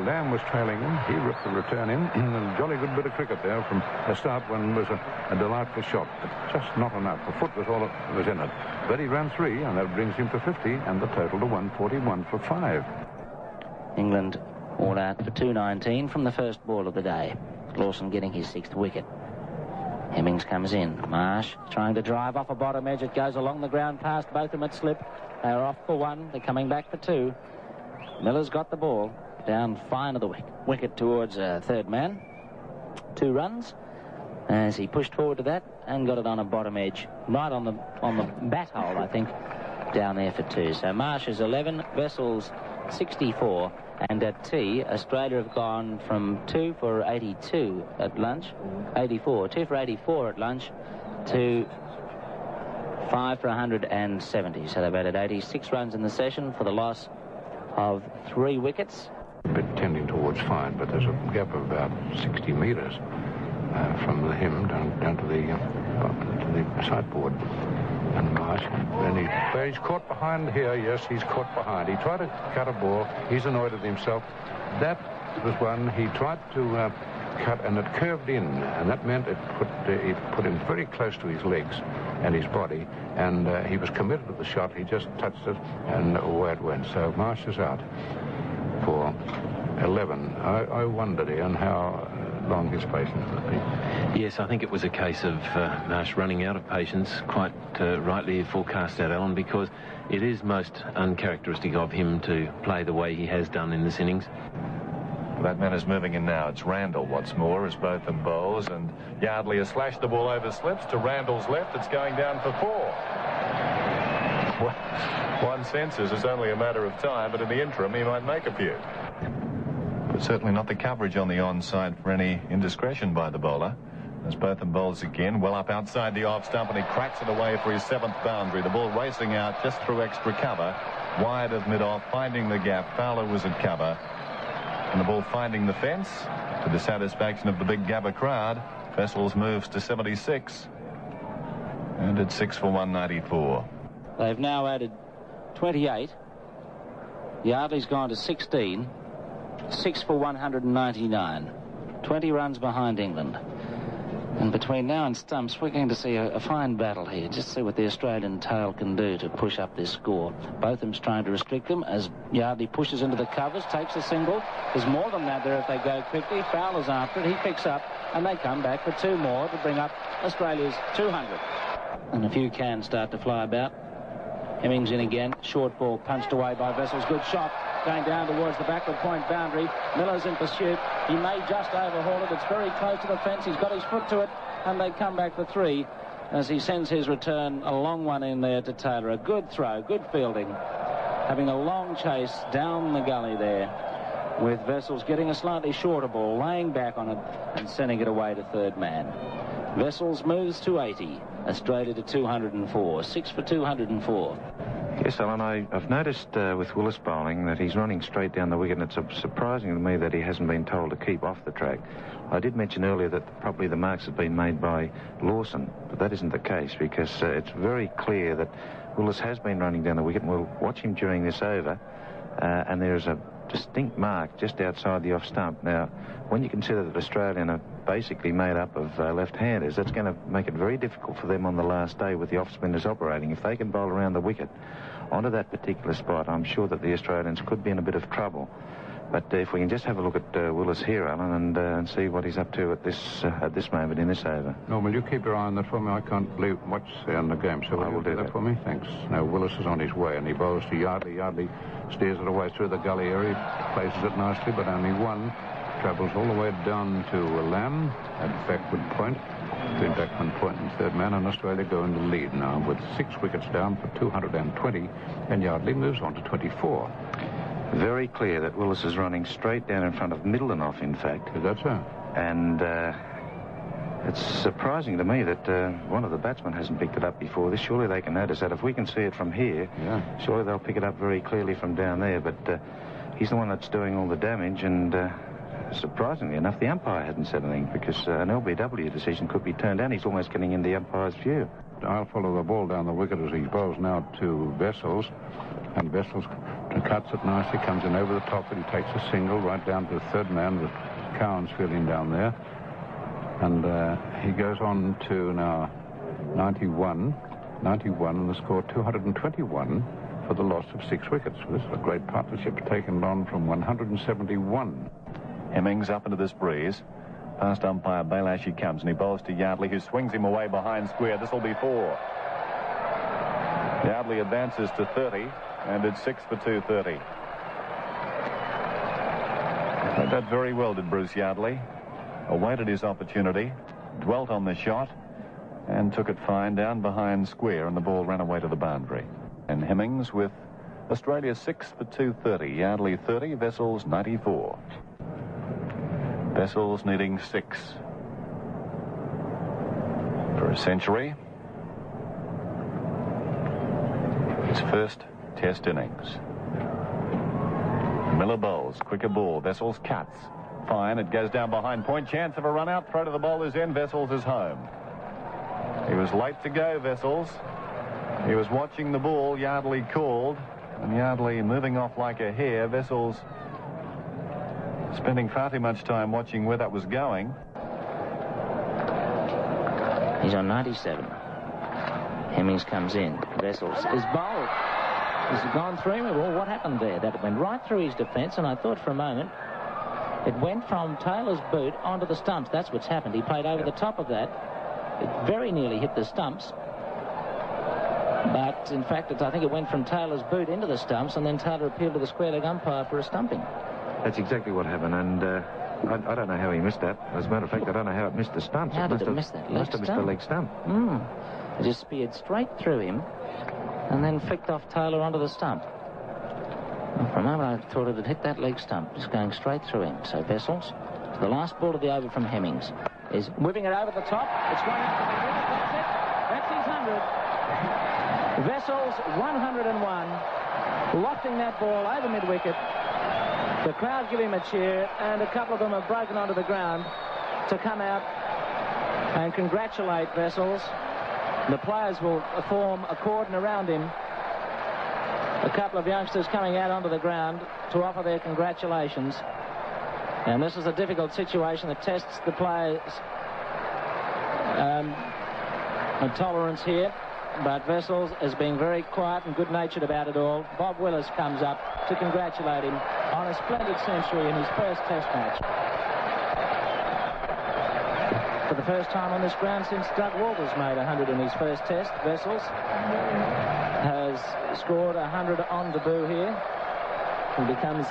Lamb was trailing him. He ripped the return in. A jolly good bit of cricket there from the start when it was a delightful shot, but just not enough. The foot was all that was in it. But he ran 3, and that brings him to 50, and the total to 141 for 5. England all out for 219 from the first ball of the day. Lawson getting his 6th wicket. Hemmings comes in. Marsh trying to drive off a bottom edge. It goes along the ground past both of them at slip. They're off for 1. They're coming back for 2. Miller's got the ball. Down fine of the wicket towards third man. 2 runs as he pushed forward to that and got it on a bottom edge. Right on the bat hole, I think. Down there for 2. So Marsh is 11. Vessels 64. And at tea, Australia have gone from 2 for 82 at lunch, 2 for 84 at lunch, to 5 for 170. So they've added 86 runs in the session for the loss of 3 wickets. A bit tending towards fine, but there's a gap of about 60 metres from him down to the sideboard. And Marsh, and he's caught behind here. Yes, he's caught behind. He tried to cut a ball. He's annoyed at himself. That was one he tried to cut, and it curved in, and that meant it put him very close to his legs and his body, and he was committed to the shot. He just touched it, and away it went. So Marsh is out for 11. I wondered, Ian, how long his patience would be. Yes, I think it was a case of Marsh running out of patience. Quite rightly forecast out, Alan, because it is most uncharacteristic of him to play the way he has done in this innings. That man is moving in now. It's Randall once more as both them bowls, and Yardley has slashed the ball over slips to Randall's left. It's going down for 4. Well, one senses it's only a matter of time, but in the interim he might make a few. But certainly not the coverage on the onside for any indiscretion by the bowler. As Botham bowls again, well up outside the off stump, and he cracks it away for his 7th boundary. The ball racing out just through extra cover, wide of mid-off, finding the gap. Fowler was at cover, and the ball finding the fence to the satisfaction of the big Gabba crowd. Vessels moves to 76, and it's 6 for 194. They've now added 28. Yardley's gone to 16. 6 for 199. 20 runs behind England. And between now and stumps, we're going to see a fine battle here. Just see what the Australian tail can do to push up this score. Botham's trying to restrict them as Yardley pushes into the covers, takes a single. There's more than that there if they go quickly. Fowler's after it. He picks up, and they come back for 2 more to bring up Australia's 200. And a few cans start to fly about. Hemmings in again. Short ball punched away by Vessels. Good shot. Going down towards the backward point boundary. Miller's in pursuit. He may just overhaul it. It's very close to the fence. He's got his foot to it, and they come back for 3 as he sends his return a long one in there to Taylor. A good throw, good fielding. Having a long chase down the gully there, with Vessels getting a slightly shorter ball, laying back on it and sending it away to third man. Vessels moves to 80. Australia to 204. 6 for 204. Yes, Alan, I've noticed with Willis bowling that he's running straight down the wicket, and it's surprising to me that he hasn't been told to keep off the track. I did mention earlier that probably the marks have been made by Lawson, but that isn't the case, because it's very clear that Willis has been running down the wicket, and we'll watch him during this over, and there's a distinct mark just outside the off stump. Now, when you consider that Australia in a basically made up of left-handers. That's going to make it very difficult for them on the last day with the off-spinners operating. If they can bowl around the wicket onto that particular spot, I'm sure that the Australians could be in a bit of trouble. But if we can just have a look at Willis here, Alan, and see what he's up to at this moment in this over. No, will you keep your eye on that for me? I can't believe much in the game, so will you do that for me? Thanks. Now, Willis is on his way, and he bowls to Yardley. Yardley steers it away through the gully area. He places it nicely, but only one. Travels all the way down to Lamb at backward point. Between backman point and third man, and Australia go in the lead now with 6 wickets down for 220, and Yardley moves on to 24. Very clear that Willis is running straight down in front of Middlenoff, in fact. Is that so? And it's surprising to me that one of the batsmen hasn't picked it up before this. Surely they can notice that. If we can see it from here, surely they'll pick it up very clearly from down there. But he's the one that's doing all the damage, and surprisingly enough, the umpire hasn't said anything, because an LBW decision could be turned down. He's almost getting in the umpire's view. I'll follow the ball down the wicket as he bowls now to Vessels, and Vessels cuts it nicely, comes in over the top, and he takes a single right down to the third man with Cowan's fielding down there, and he goes on to now 91, and the score 221 for the loss of 6 wickets. This is a great partnership taken on from 171. Hemmings up into this breeze. Past umpire Baylash he comes, and he bowls to Yardley, who swings him away behind square. This will be 4. Yardley advances to 30, and it's 6 for 230. Played that very well, did Bruce Yardley. Awaited his opportunity, dwelt on the shot, and took it fine down behind square, and the ball ran away to the boundary. And Hemmings with Australia 6 for 230. Yardley 30, Vessels 94. Vessels needing 6 for a century. His first Test innings. Miller bowls, quicker ball. Vessels cuts. Fine, it goes down behind point. Chance of a run out. Throw to the bowler's end. Vessels is home. He was late to go, Vessels. He was watching the ball. Yardley called, and Yardley moving off like a hare. Vessels spending far too much time watching where that was going. He's on 97. Hemmings comes in. Vessels is bowled. He's gone through him. Well, what happened there? That went right through his defence, and I thought for a moment it went from Taylor's boot onto the stumps. That's what's happened. He played over the top of that. It very nearly hit the stumps. But, in fact, I think it went from Taylor's boot into the stumps, and then Taylor appealed to the square leg umpire for a stumping. That's exactly what happened, and I don't know how he missed that. As a matter of fact, I don't know how it missed the stumps. How did it miss that? It must have missed the leg stump. It just speared straight through him and then flicked off Taylor onto the stump. And for a moment, I thought it had hit that leg stump, just going straight through him. So Vessels, to the last ball of the over from Hemmings, is whipping it over the top. It's going up to the middle. That's it. That's his 100. Vessels 101, lofting that ball over mid-wicket. The crowd give him a cheer, and a couple of them have broken onto the ground to come out and congratulate Vessels. The players will form a cordon around him. A couple of youngsters coming out onto the ground to offer their congratulations. And this is a difficult situation that tests the players' tolerance here. But Vessels is being very quiet and good-natured about it all. Bob Willis comes up to congratulate him on a splendid century in his first Test match. For the first time on this ground since Doug Walters made 100 in his first Test, Vessels has scored 100 on debut here. He becomes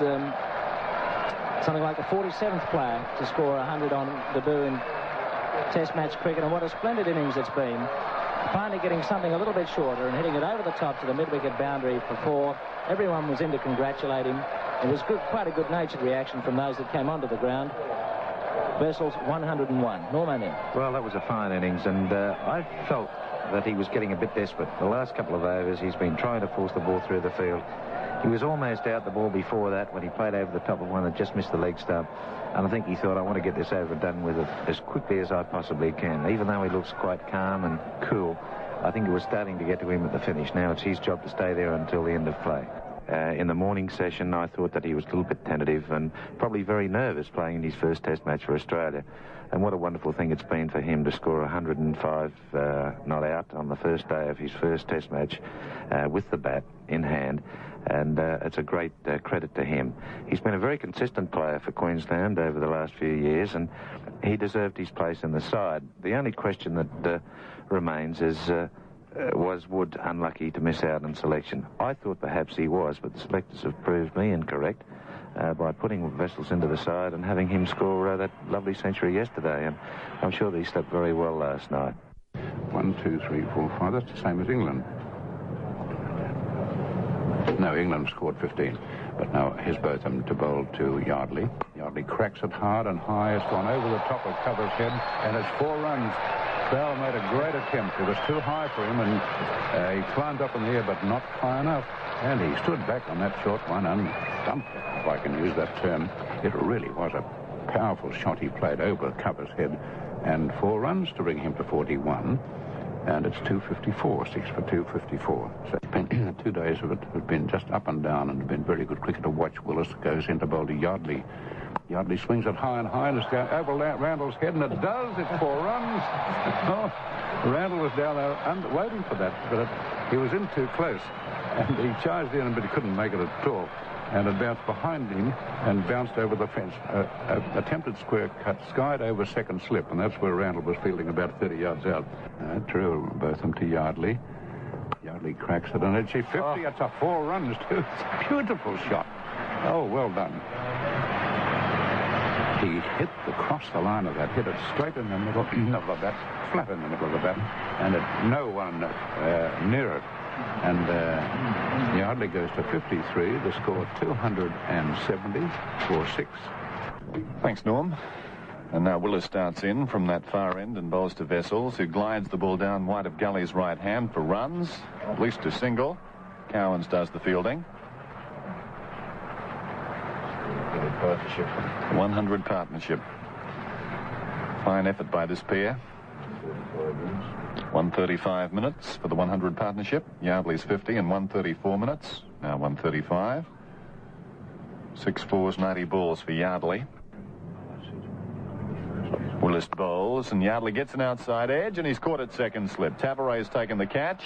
something like the 47th player to score 100 on debut in Test match cricket, and what a splendid innings it's been. Finally getting something a little bit shorter and hitting it over the top to the mid-wicket boundary for 4. Everyone was in to congratulate him. It was quite a good-natured reaction from those that came onto the ground. Vessels 101. Norman in. Well, that was a fine innings, and I felt that he was getting a bit desperate. The last couple of overs, he's been trying to force the ball through the field. He was almost out the ball before that when he played over the top of one that just missed the leg stump. And I think he thought, I want to get this over done with it as quickly as I possibly can. Even though he looks quite calm and cool, I think it was starting to get to him at the finish. Now it's his job to stay there until the end of play. In the morning session, I thought that he was a little bit tentative and probably very nervous playing in his first Test match for Australia. And what a wonderful thing it's been for him to score 105 not out on the first day of his first Test match with the bat in hand. And it's a great credit to him. He's been a very consistent player for Queensland over the last few years, and he deserved his place in the side. The only question that remains is, was Wood unlucky to miss out on selection? I thought perhaps he was, but the selectors have proved me incorrect by putting Vessels into the side and having him score that lovely century yesterday. And I'm sure that he slept very well last night. 1, 2, 3, 4, 5. That's the same as England. No, England scored 15. But now here's Botham to bowl to Yardley. Yardley cracks it hard and high. It's gone over the top of Cover's head, and it's 4 runs. Bell made a great attempt. It was too high for him, and he climbed up in the air, but not high enough. And he stood back on that short one and dumped it, if I can use that term. It really was a powerful shot he played over Cover's head. And 4 runs to bring him to 41. And it's 254, 6 for 254. So it's been 2 days of it has been just up and down, and been very good cricket to watch. Willis goes into bowl to Yardley. Yardley swings it high and high, and it's down over Randall's head, and it does. It's 4 runs. Oh, Randall was down there waiting for that, but he was in too close, and he charged in, but he couldn't make it at all. And it bounced behind him and bounced over the fence. Attempted square cut, skied over second slip, and that's where Randall was fielding about 30 yards out. Drew Botham to Yardley. Yardley cracks it, and it's a 50. It's a 4 runs, too. It's a beautiful shot. Oh, well done. He hit across the line of that, hit it straight in the middle of the bat, flat in the middle of the bat, and no one near it. And Yardley goes to 53. The score 270 for 6. Thanks, Norm. And now Willis starts in from that far end and bowls to Vessels, who glides the ball down wide of Gully's right hand for runs, at least a single. Cowans does the fielding. 100 partnership. Fine effort by this pair. 135 minutes for the 100 partnership. Yardley's 50 and 134 minutes. Now 135. 6 fours, 90 balls for Yardley. Willis bowls, and Yardley gets an outside edge, and he's caught at second slip. Tavare's taken the catch.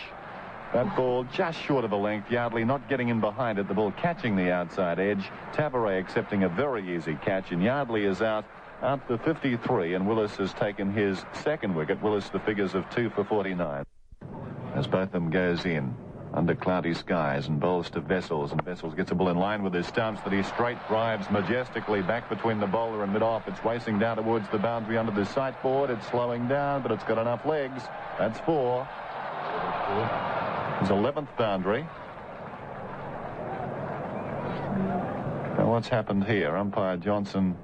That ball just short of a length. Yardley not getting in behind it. The ball catching the outside edge. Tavare accepting a very easy catch, and Yardley is out for 53, and Willis has taken his second wicket. Willis the figures of 2 for 49. As Botham goes in under cloudy skies and bowls to Vessels, and Vessels gets a ball in line with his stumps that he straight drives majestically back between the bowler and mid-off. It's racing down towards the boundary under the sight board. It's slowing down, but it's got enough legs. That's 4. His 11th boundary. Now what's happened here? Umpire Johnson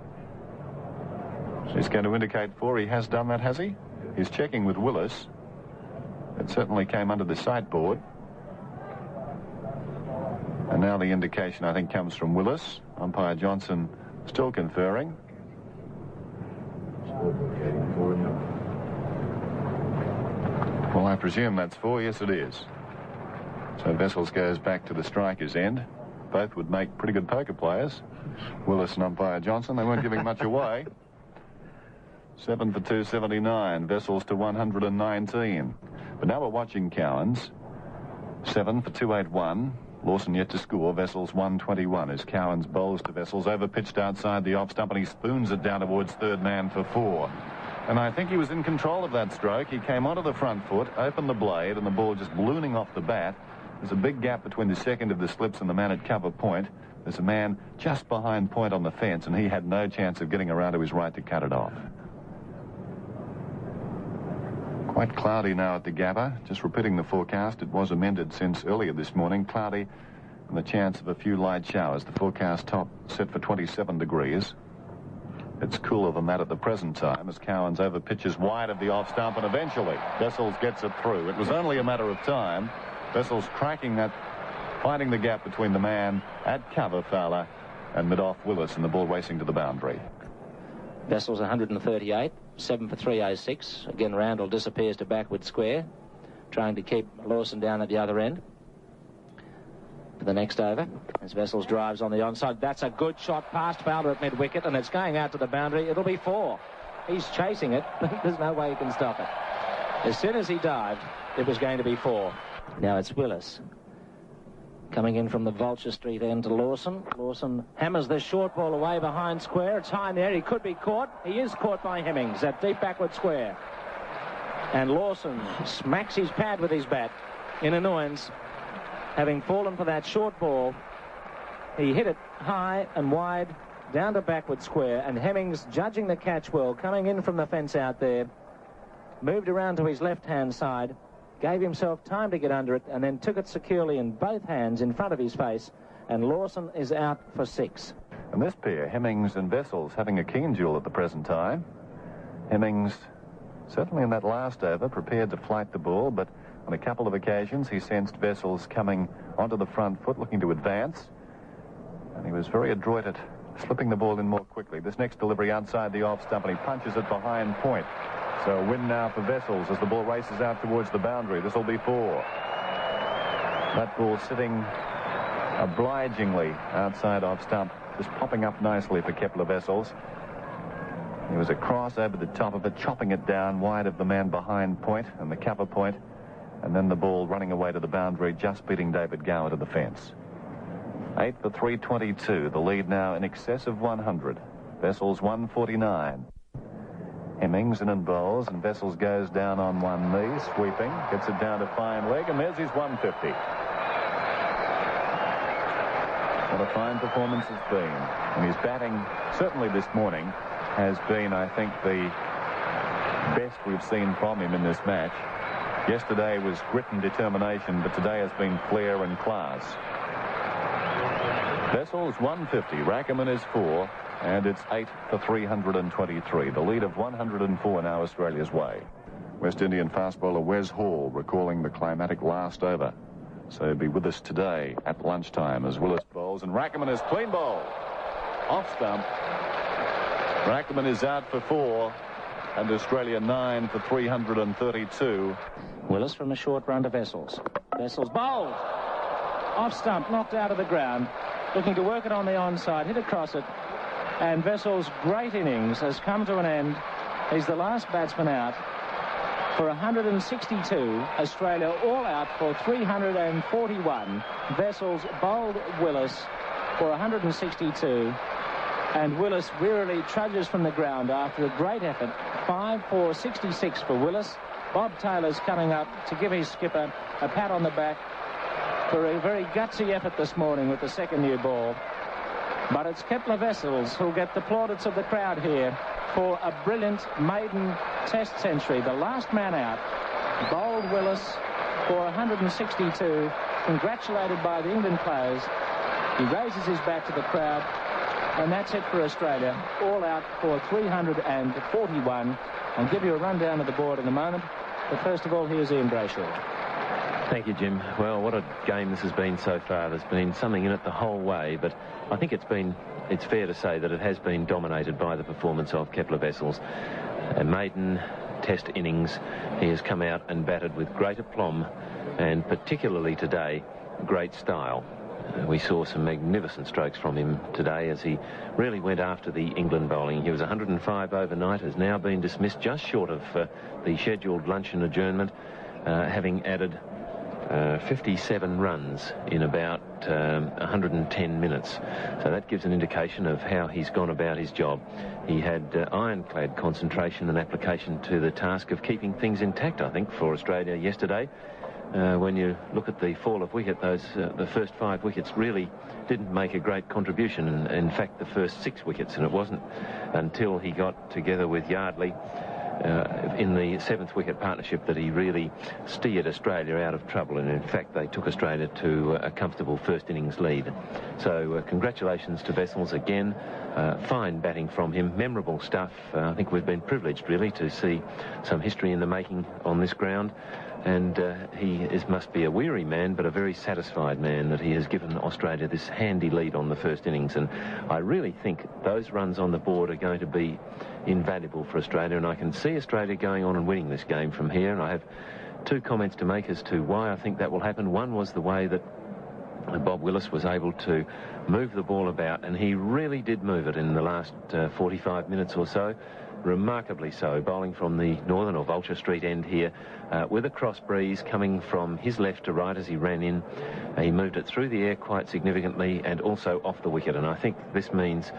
is going to indicate 4. He has done that, has he? He's checking with Willis. It certainly came under the sight board. And now the indication, I think, comes from Willis. Umpire Johnson still conferring. Well, I presume that's 4. Yes, it is. So Vessels goes back to the striker's end. Both would make pretty good poker players. Willis and Umpire Johnson. They weren't giving much away. 7 for 279. Vessels to 119. But now we're watching Cowans. 7 for 281. Lawson yet to score. Vessels 121 as Cowans bowls to Vessels. Over-pitched outside the off stump, and he spoons it down towards third man for 4. And I think he was in control of that stroke. He came onto the front foot, opened the blade, and the ball just ballooning off the bat. There's a big gap between the second of the slips and the man at cover point. There's a man just behind point on the fence, and he had no chance of getting around to his right to cut it off. Quite cloudy now at the Gabba. Just repeating the forecast, it was amended since earlier this morning. Cloudy and the chance of a few light showers. The forecast top set for 27 degrees. It's cooler than that at the present time as Cowans over pitches wide of the off stump, and eventually Vessels gets it through. It was only a matter of time. Vessels cracking that, finding the gap between the man at cover, Fowler, and mid-off Willis, and the ball racing to the boundary. Vessels 138, 7 for 306. Again, Randall disappears to backward square, trying to keep Lawson down at the other end. to the next over as Vessels drives on the onside. That's a good shot past Fowler at mid-wicket, and it's going out to the boundary. It'll be 4. He's chasing it, but there's no way he can stop it. As soon as he dived, it was going to be 4. Now it's Willis. Coming in from the Vulture Street end to Lawson. Lawson hammers the short ball away behind square. It's high in there. He could be caught. He is caught by Hemmings at deep backward square. And Lawson smacks his pad with his bat in annoyance. Having fallen for that short ball, he hit it high and wide down to backward square. And Hemmings, judging the catch well, coming in from the fence out there, moved around to his left-hand side, gave himself time to get under it, and then took it securely in both hands in front of his face, and Lawson is out for 6. And this pair, Hemmings and Vessels, having a keen duel at the present time. Hemmings, certainly in that last over, prepared to flight the ball, but on a couple of occasions he sensed Vessels coming onto the front foot, looking to advance, and he was very adroit at slipping the ball in more quickly. This next delivery outside the off stump, and he punches it behind point. So a win now for Vessels as the ball races out towards the boundary. This will be 4. That ball sitting obligingly outside off stump, just popping up nicely for Kepler Vessels. He was a cross over the top of it, chopping it down wide of the man behind point and the cover point, and then the ball running away to the boundary, just beating David Gower to the fence. 8 for 322. The lead now in excess of 100. Vessels 149. Hemmings in and bowls, and Vessels goes down on one knee, sweeping, gets it down to fine leg, and there's his 150. What a fine performance it's been. And his batting, certainly this morning, has been, I think, the best we've seen from him in this match. Yesterday was grit and determination, but today has been flair and class. Vessels 150, Rackerman is 4. And it's 8 for 323. The lead of 104 now Australia's way. West Indian fast bowler Wes Hall recalling the climatic last over. So be with us today at lunchtime as Willis bowls. And Rackerman is clean bowled. Off stump. Rackerman is out for 4. And Australia 9 for 332. Willis from a short run to Vessels. Vessels bowled. Off stump, knocked out of the ground. Looking to work it on the onside, hit across it. And Vessels' great innings has come to an end. He's the last batsman out for 162. Australia all out for 341. Vessels bowled Willis for 162. And Willis wearily trudges from the ground after a great effort. 5 for 66 for Willis. Bob Taylor's coming up to give his skipper a pat on the back for a very gutsy effort this morning with the second new ball. But it's Kepler Vessels who'll get the plaudits of the crowd here for a brilliant maiden test century. The last man out, bowled Willis for 162, congratulated by the England players. He raises his bat to the crowd, and that's it for Australia. All out for 341. I'll give you a rundown of the board in a moment, but first of all, here's Ian Brayshaw. Thank you, Jim. Well, what a game this has been so far. There's been something in it the whole way, but I think it's fair to say that it has been dominated by the performance of Kepler Vessels. A maiden test innings. He has come out and batted with great aplomb, and particularly today, great style. We saw some magnificent strokes from him today as he really went after the England bowling. He was 105 overnight, has now been dismissed just short of the scheduled luncheon adjournment, having added 57 runs in about 110 minutes. So that gives an indication of how he's gone about his job. He had ironclad concentration and application to the task of keeping things intact, I think, for Australia yesterday. When you look at the fall of wicket, the first 5 wickets really didn't make a great contribution. And in fact, the first 6 wickets, and it wasn't until he got together with Yardley in the 7th wicket partnership that he really steered Australia out of trouble, and in fact they took Australia to a comfortable first innings lead. So congratulations to Vessels again. Fine batting from him, memorable stuff. I think we've been privileged really to see some history in the making on this ground, and he must be a weary man but a very satisfied man that he has given Australia this handy lead on the first innings. And I really think those runs on the board are going to be invaluable for Australia, and I can see Australia going on and winning this game from here. And I have 2 comments to make as to why I think that will happen. One was the way that Bob Willis was able to move the ball about, and he really did move it in the last 45 minutes or so. Remarkably so, bowling from the northern or Vulture Street end here with a cross breeze coming from his left to right as he ran in. He moved it through the air quite significantly and also off the wicket, and I think this means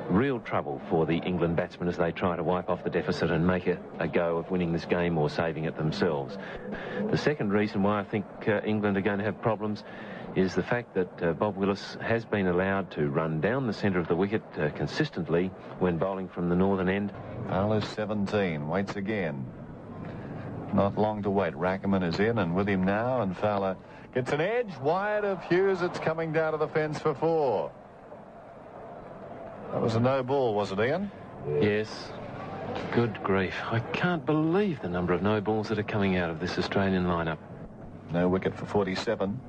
real trouble for the England batsmen as they try to wipe off the deficit and make a go of winning this game or saving it themselves. The second reason why I think England are going to have problems is the fact that Bob Willis has been allowed to run down the centre of the wicket consistently when bowling from the northern end. Fowler's 17, waits again. Not long to wait. Rackerman is in and with him now, and Fowler gets an edge wide of Hughes. It's coming down to the fence for 4. That was a no ball, was it, Ian? Yes. Good grief. I can't believe the number of no balls that are coming out of this Australian lineup. No wicket for 47.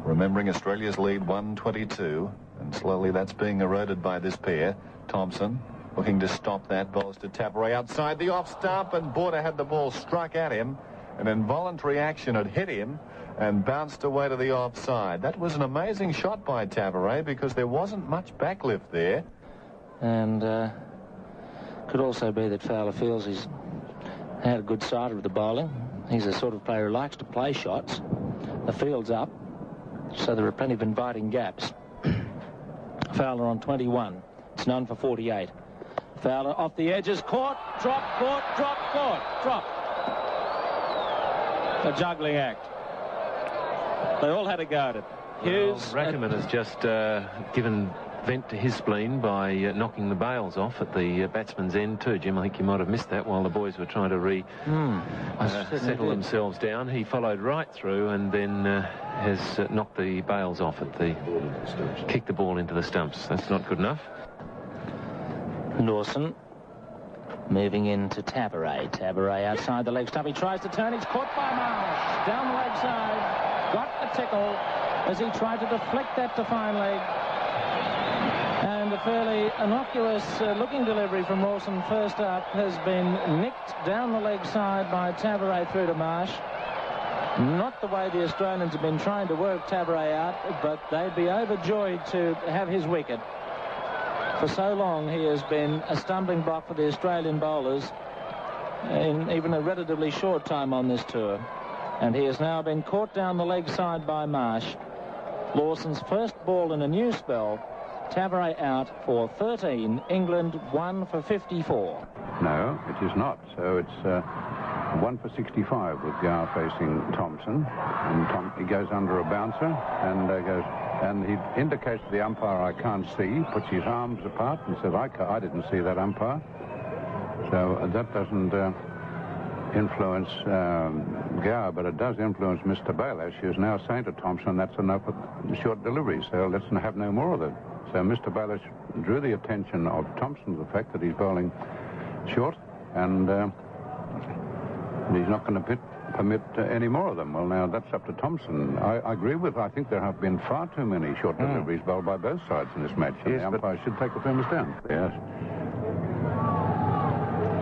Remembering Australia's lead 122, and slowly that's being eroded by this pair. Thompson looking to stop that. Bowls to Taperay outside the off stump, and Border had the ball struck at him. An involuntary action had hit him and bounced away to the offside. That was an amazing shot by Taperay because there wasn't much backlift there. And could also be that Fowler feels he's had a good sight of the bowling. He's a sort of player who likes to play shots. The field's up, so there are plenty of inviting gaps. Fowler on 21. It's none for 48. Fowler off the edges, caught, dropped, caught, dropped, caught, dropped. A juggling act. They all had a go at it. Hughes... Well, Rackerman has just given vent to his spleen by knocking the bails off at the batsman's end too, Jim. I think you might have missed that while the boys were trying to settle themselves down. He followed right through and then has knocked the bails off at the... kicked the ball into the stumps. That's not good enough. Lawson moving into Taperay. Taperay outside the leg stump. He tries to turn. He's caught by Marsh. Down the leg side. Got a tickle as he tried to deflect that to fine leg. And a fairly innocuous looking delivery from Lawson first up has been nicked down the leg side by Taperay through to Marsh. Not the way the Australians have been trying to work Taperay out, but they'd be overjoyed to have his wicket. For so long he has been a stumbling block for the Australian bowlers in even a relatively short time on this tour. And he has now been caught down the leg side by Marsh. Lawson's first ball in a new spell. Taperay out for 13. England 1 for 54. No, it is not. So it's 1 for 65 with Gower facing Thompson. And he goes under a bouncer and he indicates to the umpire, I can't see, puts his arms apart and says, I didn't see that, umpire. So that doesn't influence Gower, but it does influence Mr. Baelish, who's now saying to Thompson, that's enough of short deliveries, so let's have no more of it. So Mr. Baelish drew the attention of Thompson to the fact that he's bowling short, and he's not going to permit any more of them. Well, now, that's up to Thompson. I agree with, I think there have been far too many short deliveries bowled by both sides in this match, and the umpire should take the famous down. Yes.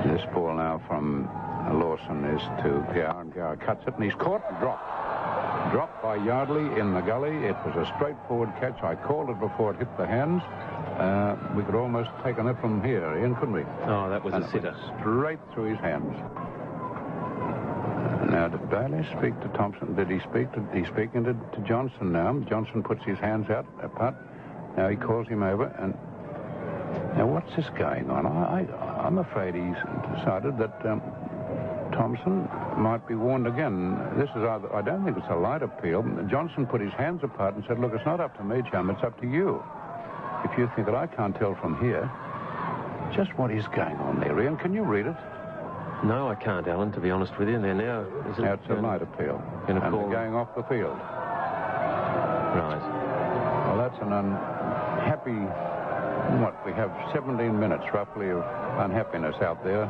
This ball now from Lawson is to Gower, and Gower cuts it, and he's caught and dropped. Dropped by Yardley in the gully. It was a straightforward catch. I called it before it hit the hands. We could almost take on it from here, Ian, couldn't we? Oh, that was a sitter. Straight through his hands. Now, did Bailey speak to Thompson? Did he speak to Johnson now? Johnson puts his hands out apart. Now he calls him over, and now what's this going on? I'm afraid he's decided that Thompson might be warned again. This is either, I don't think it's a light appeal. Johnson put his hands apart and said, look, it's not up to me, chum, it's up to you. If you think that I can't tell from here just what is going on there, Ian, can you read it? No, I can't, Alan, to be honest with you. Now it's a light appeal. And they're going off the field. Right. Well, that's an unhappy... we have 17 minutes, roughly, of unhappiness out there,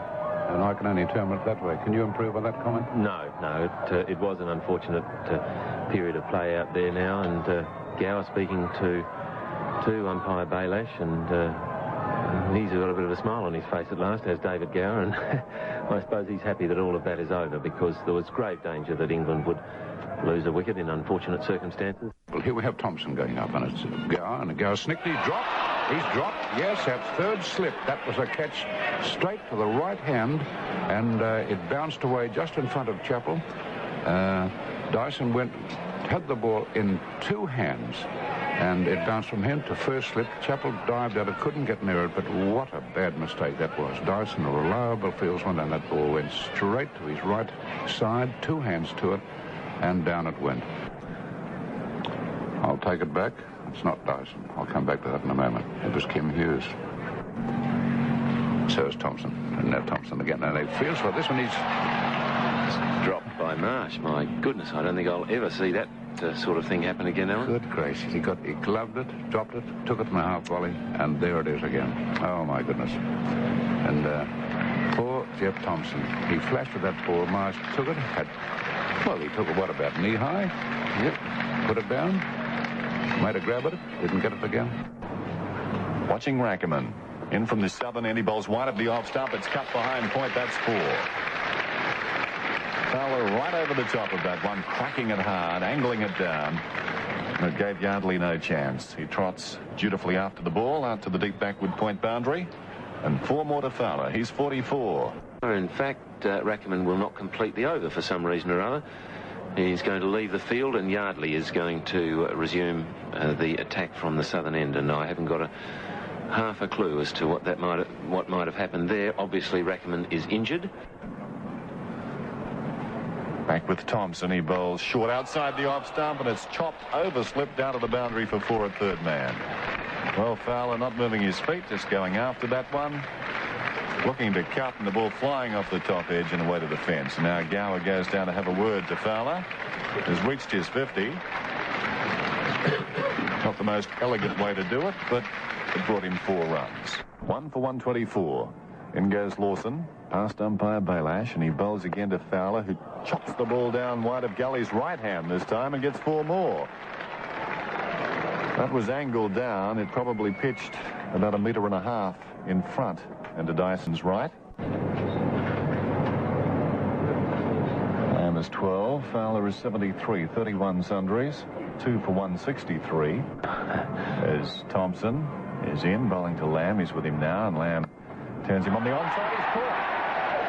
and I can only term it that way. Can you improve on that comment? No, it was an unfortunate period of play out there now, and Gower speaking to umpire Baelish, and He's got a bit of a smile on his face at last, as David Gower, and I suppose he's happy that all of that is over, because there was grave danger that England would lose a wicket in unfortunate circumstances. Well, here we have Thompson going up, and it's Gower, and Gower snicked. He's dropped. Yes, that third slip. That was a catch straight to the right hand, and it bounced away just in front of Chappell. Dyson had the ball in two hands, and it bounced from him to first slip. Chappell dived at it, couldn't get near it, but what a bad mistake that was. Dyson, a reliable fieldsman, and that ball went straight to his right side, two hands to it, and down it went. I'll take it back. It's not Dyson. I'll come back to that in a moment. It was Kim Hughes. So is Thompson. And now Thompson again. And he feels for this one. He's Dropped by Marsh. My goodness, I don't think I'll ever see that sort of thing happen again, Alan. good gracious. He gloved it, dropped it, took it in a half volley, and there it is again. Oh, my goodness. And poor Jeff Thompson. He flashed with that ball. Marsh took it. He took it, what, about knee-high? Yep. Put it down. Made a grab at it. Didn't get it again. Watching Rackerman. In from the southern end. He bowls wide of the off stump. It's cut behind point. That's 4. Fowler right over the top of that one, cracking it hard, angling it down. And it gave Yardley no chance. He trots dutifully after the ball, out to the deep backward point boundary. And 4 more to Fowler. He's 44. In fact, Rackerman will not complete the over for some reason or other. He's going to leave the field, and Yardley is going to resume the attack from the southern end, and I haven't got half a clue as to what might have happened there. Obviously, Rackerman is injured. Back with Thompson. He bowls short outside the off stump, and it's chopped over, slipped down to the boundary for 4 at third man. Well, Fowler not moving his feet, just going after that one. Looking to cut, and the ball flying off the top edge and away to the fence. Now Gower goes down to have a word to Fowler. Has reached his 50. Not the most elegant way to do it, but it brought him 4 runs. 1 for 124. In goes Lawson, past umpire Baylash, and he bowls again to Fowler, who chops the ball down wide of Gully's right hand this time and gets 4 more. That was angled down. It probably pitched about 1.5 meters in front and to Dyson's right. Lamb is 12. Fowler is 73. 31 sundries. 2 for 163. As Thompson is in, bowling to Lamb. He's with him now, and Lamb turns him on the onside. He's caught.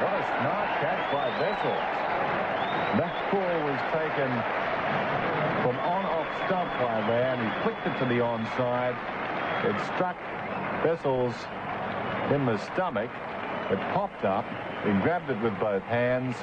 What a smart catch by Vessels. That ball was taken from on-off stump by Lamb. He flicked it to the onside. It struck Vessels in the stomach. It popped up. He grabbed it with both hands.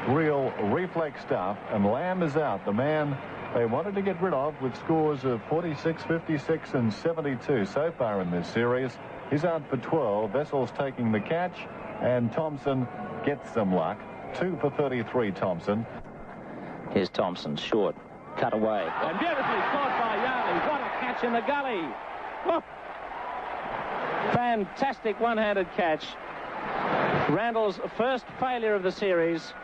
Real reflex stuff. And Lamb is out. The man they wanted to get rid of with scores of 46, 56, and 72 so far in this series. He's out for 12. Vessels taking the catch, and Thompson gets some luck. 2 for 33, Thompson. Here's Thompson, short, cut away. And beautifully caught by Yardley. What a catch in the gully. Oh. Fantastic one-handed catch. Randall's first failure of the series.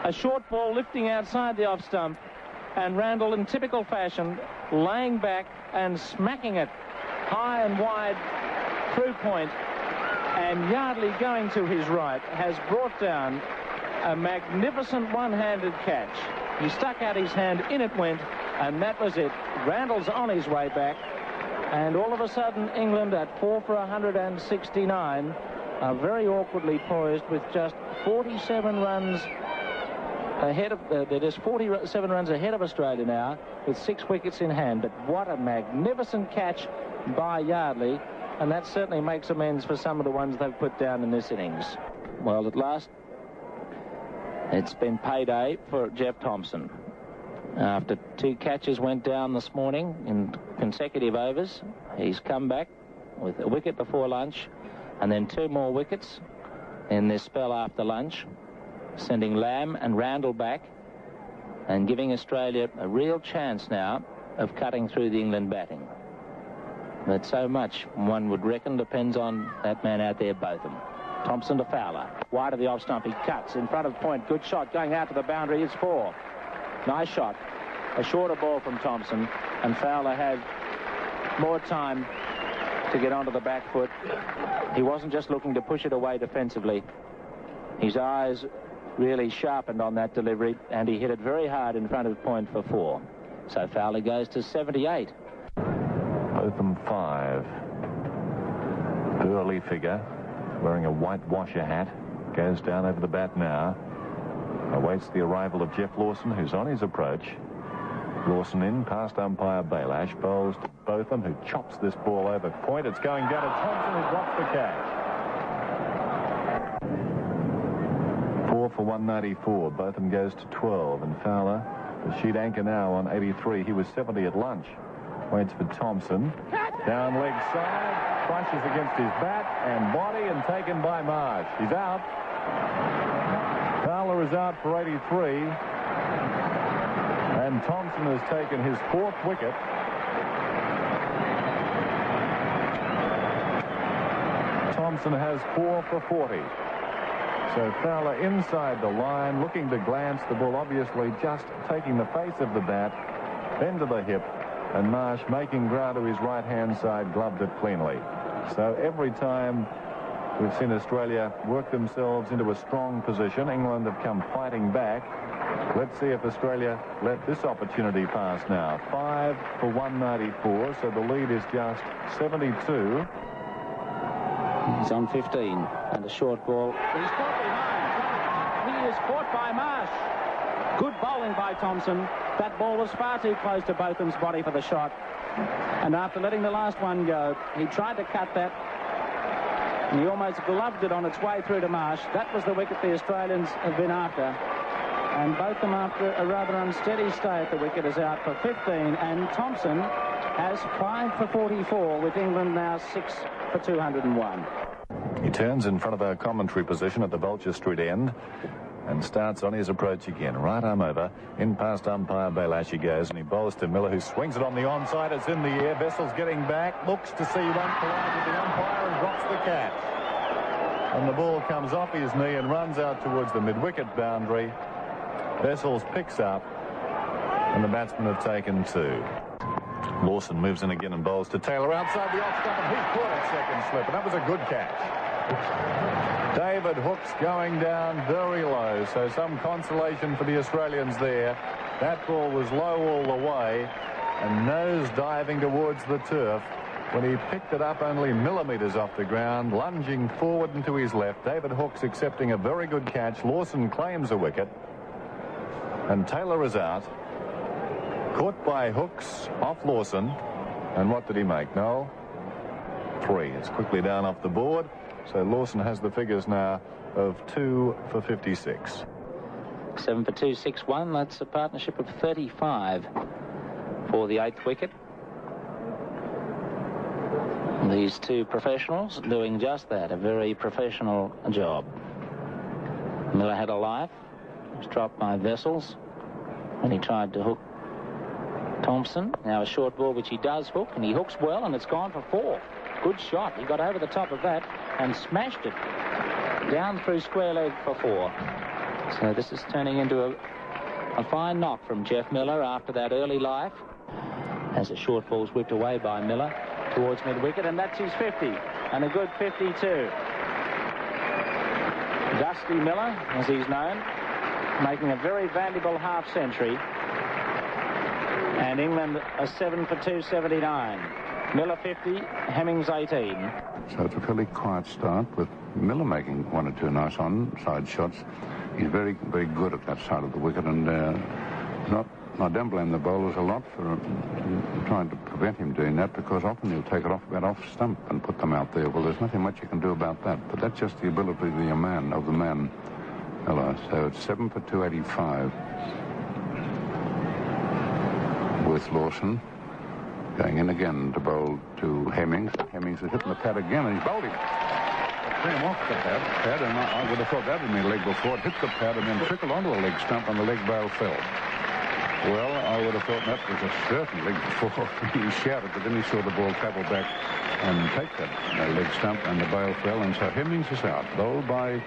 A short ball lifting outside the off stump, and Randall in typical fashion laying back and smacking it high and wide through point, and Yardley going to his right has brought down a magnificent one-handed catch. He stuck out his hand, in it went, and that was it. Randall's on his way back, and all of a sudden England at 4 for 169 are very awkwardly poised with just 47 runs ahead of they're just 47 runs ahead of Australia now with 6 wickets in hand. But what a magnificent catch by Yardley, and that certainly makes amends for some of the ones they've put down in this innings. Well, at last it's been payday for Jeff Thompson. After 2 catches went down this morning in consecutive overs, he's come back with a wicket before lunch and then 2 more wickets in this spell after lunch, sending Lamb and Randall back and giving Australia a real chance now of cutting through the England batting. But so much, one would reckon, depends on that man out there, Botham. Thompson to Fowler. Wide of the off stump, he cuts in front of point. Good shot going out to the boundary. It's 4. Nice shot. A shorter ball from Thompson, and Fowler had more time to get onto the back foot. He wasn't just looking to push it away defensively. His eyes really sharpened on that delivery, and he hit it very hard in front of point for 4. So Fowler goes to 78. Botham 5. Burly figure, wearing a white washer hat, goes down over the bat now. Awaits the arrival of Jeff Lawson, who's on his approach. Lawson in, past umpire Baylash, bowls to Botham, who chops this ball over point. It's going down to Thompson, who drops the catch. 4 for 194. Botham goes to 12, and Fowler, the sheet anchor now on 83. He was 70 at lunch. Waits for Thompson. Down leg side, crunches against his bat and body, and taken by Marsh. He's out. Fowler is out for 83. And Thompson has taken his 4th wicket. Thompson has 4 for 40. So Fowler inside the line, looking to glance. The ball obviously just taking the face of the bat, then to the hip, and Marsh making ground to his right-hand side, gloved it cleanly. So every time we've seen Australia work themselves into a strong position, England have come fighting back. Let's see if Australia let this opportunity pass now. 5 for 194, so the lead is just 72. He's on 15, and a short ball. He's caught behind. He is caught by Marsh. Good bowling by Thompson. That ball was far too close to Botham's body for the shot. And after letting the last one go, he tried to cut that, and he almost gloved it on its way through to Marsh. That was the wicket the Australians have been after. And Botham, after a rather unsteady stay at the wicket, is out for 15. And Thompson has 5 for 44, with England now 6 for 201. He turns in front of our commentary position at the Vulture Street end and starts on his approach again. Right arm over, in past umpire Baylash he goes, and he bowls to Miller, who swings it on the onside. It's in the air. Vessel's getting back, looks to see one collide with the umpire and drops the catch. And the ball comes off his knee and runs out towards the mid-wicket boundary. Vessels picks up, and the batsmen have taken 2. Lawson moves in again and bowls to Taylor outside the off stump, and he caught a second slip, and that was a good catch. David Hookes going down very low, so some consolation for the Australians there. That ball was low all the way, and nose diving towards the turf. When he picked it up only millimetres off the ground, lunging forward and to his left. David Hookes accepting a very good catch. Lawson claims a wicket. And Taylor is out. Caught by Hookes off Lawson. And what did he make, Noel? 3. It's quickly down off the board. So Lawson has the figures now of 2 for 56. 7 for 261. That's a partnership of 35 for the 8th wicket. These two professionals doing just that, a very professional job. Miller had a life. It was dropped by Vessels, and he tried to hook Thompson. Now a short ball, which he does hook, and he hooks well, and it's gone for 4. Good shot. He got over the top of that and smashed it down through square leg for 4. So this is turning into a fine knock from Jeff Miller after that early life, as a short ball's whipped away by Miller towards mid-wicket, and that's his 50, and a good 52. Dusty Miller, as he's known, making a very valuable half-century, and England a 7 for 279. Miller 50, Hemmings 18. So it's a fairly quiet start, with Miller making 1 or 2 nice onside shots. He's very, very good at that side of the wicket, and I don't blame the bowlers a lot for trying to prevent him doing that, because often he'll take it off about off stump and put them out there. Well, there's nothing much you can do about that, but that's just the ability of the man, Miller. So it's 7 for 285 with Lawson going in again to bowl to Hemmings. Hemmings has hit the pad again, and he's bowled him. Threw him off the pad, and I would have thought that had been a leg before. It hit the pad and then trickled onto a leg stump, and the leg bail fell. Well, I would have thought that was a certain leg before. He shouted, but then he saw the ball travel back and take that leg stump, and the bail fell, and so Hemmings is out. Bowled by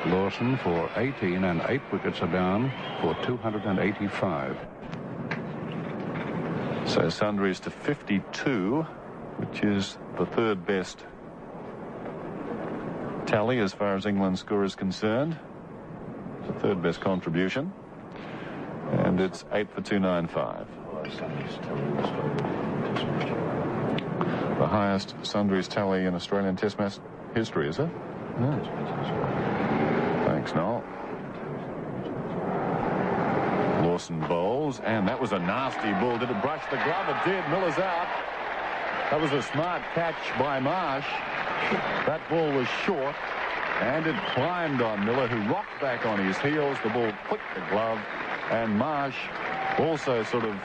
Lawson for 18, and 8 wickets are down for 285. So sundries to 52 which is the third best tally as far as England's score is concerned. The third best contribution. And it's 8 for 295. The highest sundries tally in Australian Test match history, is it? No. Thanks, Noel. Lawson bowls, and that was a nasty ball. Did it brush the glove? It did. Miller's out. That was a smart catch by Marsh. That ball was short, and it climbed on Miller, who rocked back on his heels. The ball clipped the glove, and Marsh also sort of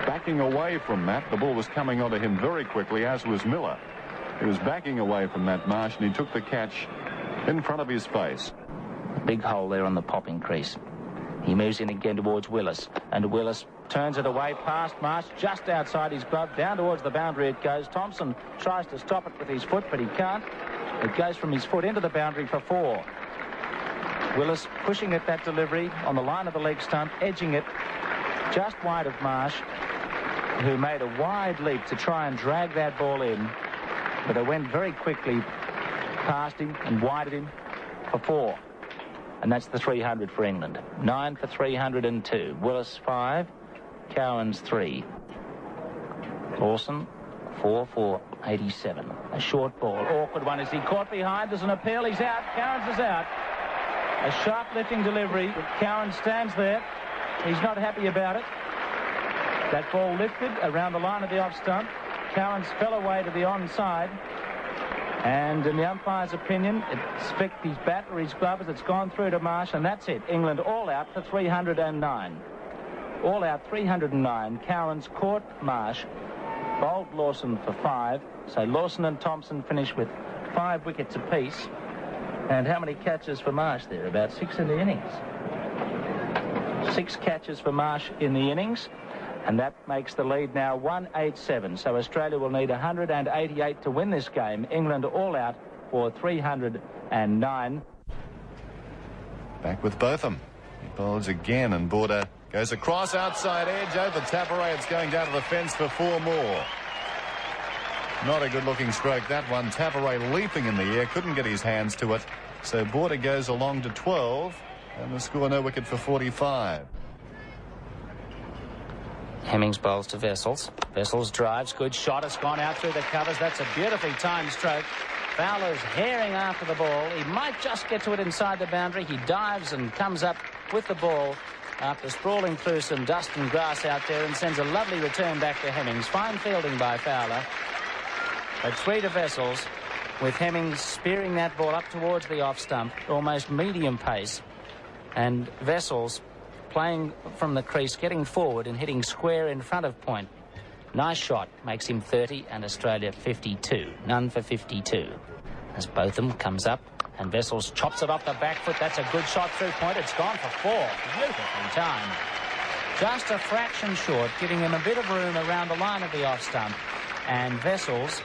backing away from that. The ball was coming onto him very quickly, as was Miller. He was backing away from that, Marsh, and he took the catch in front of his face. Big hole there on the popping crease. He moves in again towards Willis, and Willis turns it away past Marsh, just outside his glove, down towards the boundary it goes. Thompson tries to stop it with his foot, but he can't. It goes from his foot into the boundary for 4. Willis pushing at that delivery on the line of the leg stump, edging it just wide of Marsh, who made a wide leap to try and drag that ball in, but it went very quickly past him and wide of him for 4. And that's the 300 for England. 9 for 302. Willis 5, Cowans 3. Lawson 4 for 87. A short ball. Awkward one. Is he caught behind? There's an appeal. He's out. Cowans is out. A sharp lifting delivery. Cowans stands there. He's not happy about it. That ball lifted around the line of the off stump. Cowans fell away to the onside. And in the umpire's opinion, it's flicked his bat or his glove as it's gone through to Marsh, and that's it. England all out for 309. All out 309. Cowans caught Marsh, bowled Lawson for 5. So Lawson and Thompson finish with 5 wickets apiece. And how many catches for Marsh there? About 6 in the innings. 6 catches for Marsh in the innings. And that makes the lead now 187. So Australia will need 188 to win this game. England all out for 309. Back with Botham. He bowls again, and Border goes across outside edge over Taparay. It's going down to the fence for 4 more. Not a good-looking stroke, that one. Taparay leaping in the air, couldn't get his hands to it. So Border goes along to 12, and the score no wicket for 45. Hemmings bowls to Vessels. Vessels drives. Good shot. It's gone out through the covers. That's a beautifully timed stroke. Fowler's herring after the ball. He might just get to it inside the boundary. He dives and comes up with the ball after sprawling through some dust and grass out there, and sends a lovely return back to Hemmings. Fine fielding by Fowler. But 3 to Vessels, with Hemmings spearing that ball up towards the off stump, almost medium pace. And Vessels playing from the crease, getting forward and hitting square in front of point. Nice shot, makes him 30 and Australia 52. None for 52. As Botham comes up and Vessels chops it off the back foot. That's a good shot through point. It's gone for 4. Beautifully timed. Just a fraction short, giving him a bit of room around the line of the off stump. And Vessels,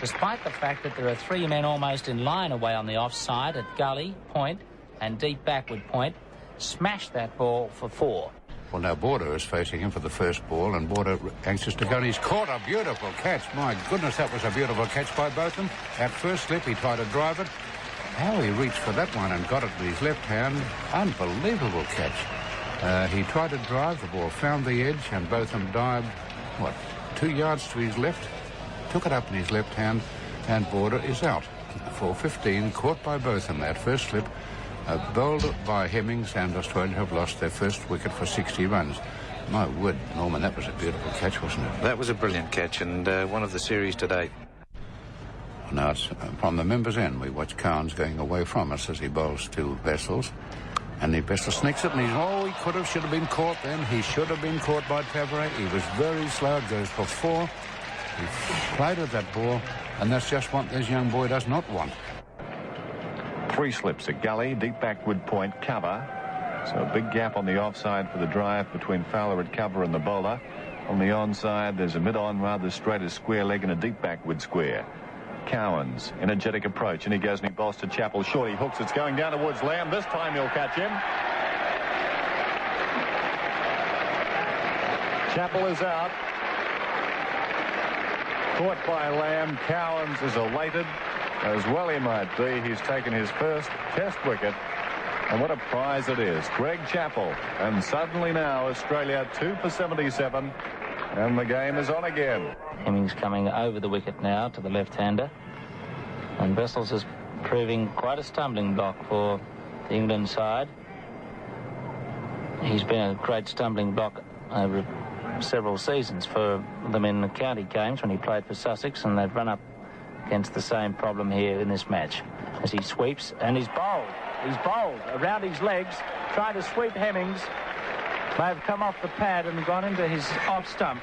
despite the fact that there are 3 men almost in line away on the offside at gully, point and deep backward point, smashed that ball for 4. Well, now Border is facing him for the first ball, and Border anxious to go, and he's caught a beautiful catch. My goodness, that was a beautiful catch by Botham. At first slip, he tried to drive it. How he reached for that one and got it with his left hand. Unbelievable catch. He tried to drive the ball, found the edge, and Botham dived, 2 yards to his left, took it up in his left hand, and Border is out for 15, caught by Botham that first slip. Bowled by Hemmings, and Australia have lost their first wicket for 60 runs. My word, Norman, that was a beautiful catch, wasn't it? That was a brilliant catch, and one of the series today. Now it's from the members' end. We watch Cowans going away from us as he bowls to Vessels. And the Vessels sneaks it, and he should have been caught then. He should have been caught by Taparay. He was very slow, goes for 4. He played with that ball, and that's just what this young boy does not want. 3 slips, a gully, deep backward point, cover. So a big gap on the offside for the drive between Fowler at cover and the bowler. On the onside, there's a mid-on, rather straight as square leg and a deep backward square. Cowans, energetic approach, and he goes and he bowls to Chappell. Short, he hooks, it's going down towards Lamb. This time he'll catch him. Chappell is out. caught by Lamb. Cowans is elated, as well he might be. He's taken his first Test wicket, and what a prize it is. Greg Chappell, and suddenly now Australia 2 for 77, and the game is on again. Hemmings coming over the wicket now to the left-hander, and Bessels is proving quite a stumbling block for the England side. He's been a great stumbling block over several seasons for them in the county games when he played for Sussex, and they've run up against the same problem here in this match as he sweeps, and he's bowled. He's bowled around his legs, trying to sweep Hemmings. May have come off the pad and gone into his off stump.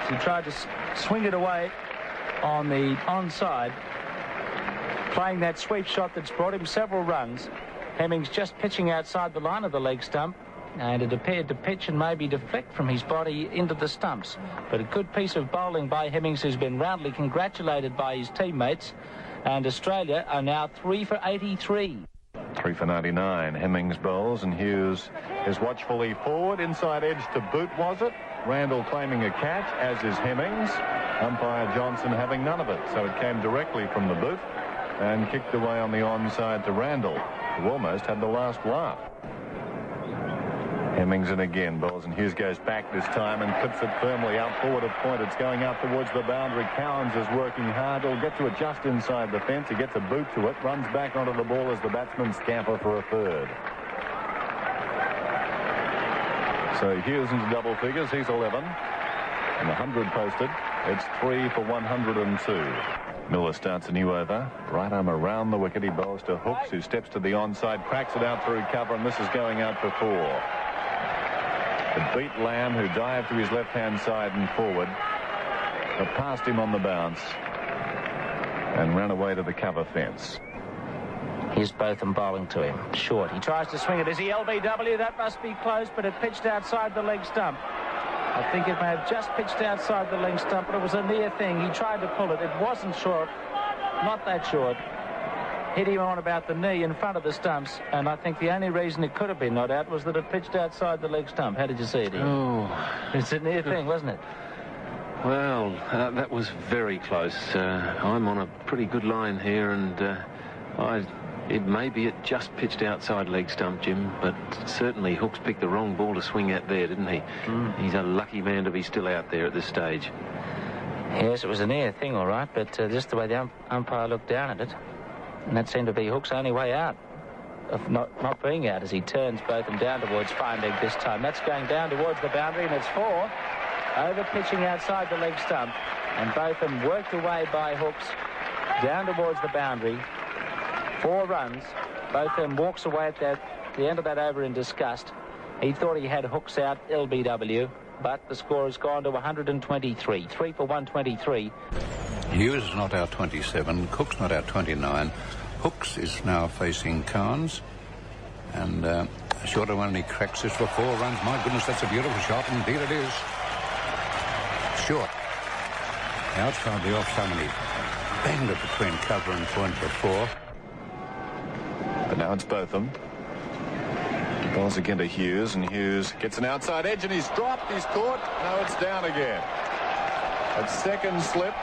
So he tried to swing it away on the onside, playing that sweep shot that's brought him several runs. Hemmings just pitching outside the line of the leg stump, and it appeared to pitch and maybe deflect from his body into the stumps. But a good piece of bowling by Hemmings, who's been roundly congratulated by his teammates. And Australia are now 3 for 83. 3 for 99. Hemmings bowls, and Hughes is watchfully forward. Inside edge to boot, was it? Randall claiming a catch, as is Hemmings. Umpire Johnson having none of it. So it came directly from the boot and kicked away on the onside to Randall, who almost had the last laugh. Hemmings and again bowls, and Hughes goes back this time and clips it firmly out forward of point. It's going out towards the boundary. Cowans is working hard. He'll get to it just inside the fence. He gets a boot to it, runs back onto the ball as the batsmen scamper for a third. So Hughes into double figures. He's 11. And 100 posted. It's 3 for 102. Miller starts a new over. Right arm around the wicket. He bowls to Hooks, who steps to the onside, cracks it out through cover, and this is going out for 4. It beat Lamb, who dived to his left-hand side and forward, but passed him on the bounce and ran away to the cover fence. Here's Botham bowling to him. Short. He tries to swing it. Is he LBW? That must be close, but it pitched outside the leg stump. I think it may have just pitched outside the leg stump, but it was a near thing. He tried to pull it. It wasn't short. Not that short. Hit him on about the knee in front of the stumps, and I think the only reason it could have been not out was that it pitched outside the leg stump. How did you see it, Ian? Oh. It's a near thing, wasn't it? Well, that was very close. I'm on a pretty good line here, and it just pitched outside leg stump, Jim, but certainly Hooks picked the wrong ball to swing at there, didn't he? He's a lucky man to be still out there at this stage. Yes, it was a near thing, all right, but just the way the umpire looked down at it, and that seemed to be Hook's only way out of not being out as he turns Botham down towards fine leg this time. That's going down towards the boundary, and it's 4. Over pitching outside the leg stump, and Botham worked away by Hooks down towards the boundary. 4 runs. Botham walks away at the end of that over in disgust. He thought he had Hooks out, LBW, but the score has gone to 123. 3 for 123. Hughes is not out 27. Cook's not out 29. Hooks is now facing Cowans. And short of one, and he cracks this for 4 runs. My goodness, that's a beautiful shot. Indeed it is. Short. Outside the off stump, and he banged it between cover and point for 4. But now it's Botham. He bowls again to Hughes, and Hughes gets an outside edge, and he's dropped. He's caught. No, it's down again. At second slip.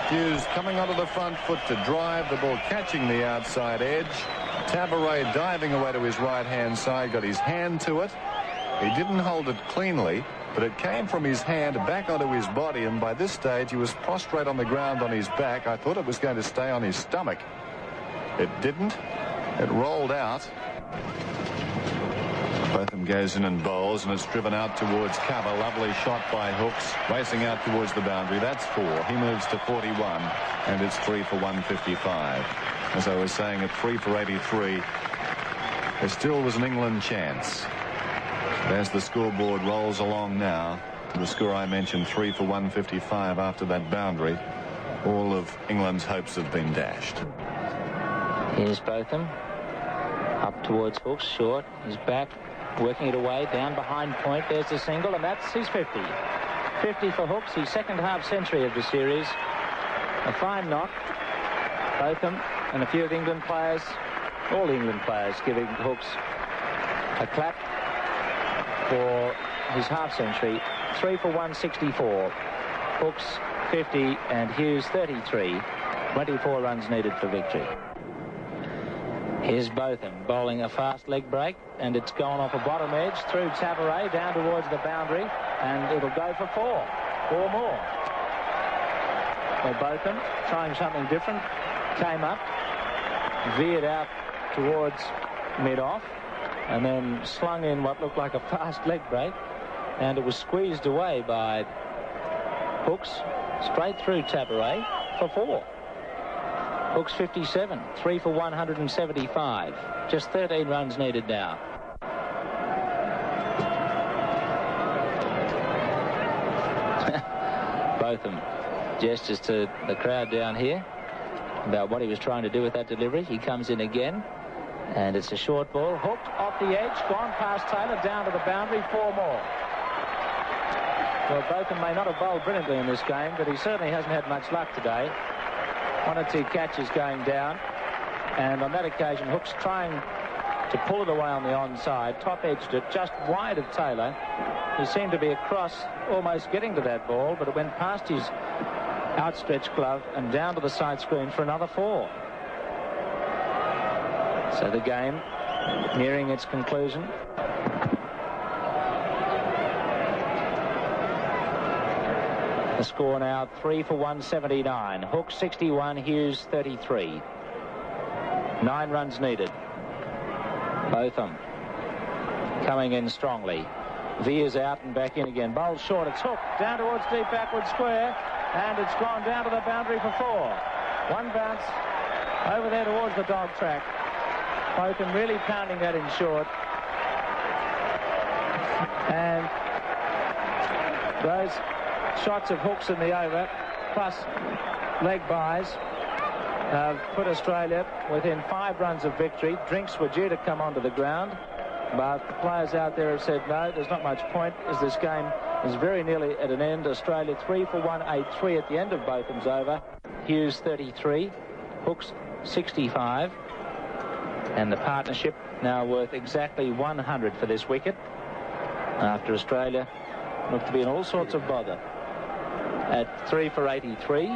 Hughes coming onto the front foot to drive, the ball catching the outside edge. Tabaret diving away to his right-hand side, got his hand to it. He didn't hold it cleanly, but it came from his hand back onto his body, and by this stage he was prostrate on the ground on his back. I thought it was going to stay on his stomach. It didn't. It rolled out. Botham goes in and bowls, and it's driven out towards cover. Lovely shot by Hooks, racing out towards the boundary. That's 4. He moves to 41, and it's 3 for 155. As I was saying, at 3 for 83, there still was an England chance. As the scoreboard rolls along now, to the score I mentioned, 3 for 155 after that boundary, all of England's hopes have been dashed. Here's Botham. Up towards Hooks, short. He's back, working it away, down behind point. There's the single, and that's his 50. 50 for Hooks, his second half century of the series. A fine knock. Botham and a few of England players, all England players, giving Hooks a clap for his half century. 3 for 164. Hooks 50 and Hughes 33. 24 runs needed for victory. Here's Botham bowling a fast leg break, and it's gone off a bottom edge through Tabaret down towards the boundary, and it'll go for 4 more. Well, Botham trying something different, came up, veered out towards mid-off, and then slung in what looked like a fast leg break, and it was squeezed away by Hooks straight through Tabaret for 4. Hooks 57, 3 for 175. Just 13 runs needed now. Botham gestures to the crowd down here about what he was trying to do with that delivery. He comes in again, and it's a short ball, hooked off the edge, gone past Taylor, down to the boundary, 4 more. Well, Botham may not have bowled brilliantly in this game, but he certainly hasn't had much luck today. 1 or 2 catches going down, and on that occasion Hooks trying to pull it away on the onside, top edged it just wide of Taylor. He seemed to be across, almost getting to that ball, but it went past his outstretched glove and down to the side screen for another 4. So the game nearing its conclusion. The score now 3 for 179. Hooks 61, Hughes 33. 9 runs needed. Botham coming in strongly. Veers out and back in again. Bowls short. It's hooked down towards deep backward square, and it's gone down to the boundary for 4. 1 bounce over there towards the dog track. Botham really pounding that in short. And those shots of Hooks in the over, plus leg buys, put Australia within 5 runs of victory. Drinks were due to come onto the ground, but the players out there have said no, there's not much point, as this game is very nearly at an end. Australia 3 for 183 at the end of Botham's over. Hughes 33, Hooks 65, and the partnership now worth exactly 100 for this wicket, after Australia looked to be in all sorts of bother at 3 for 83.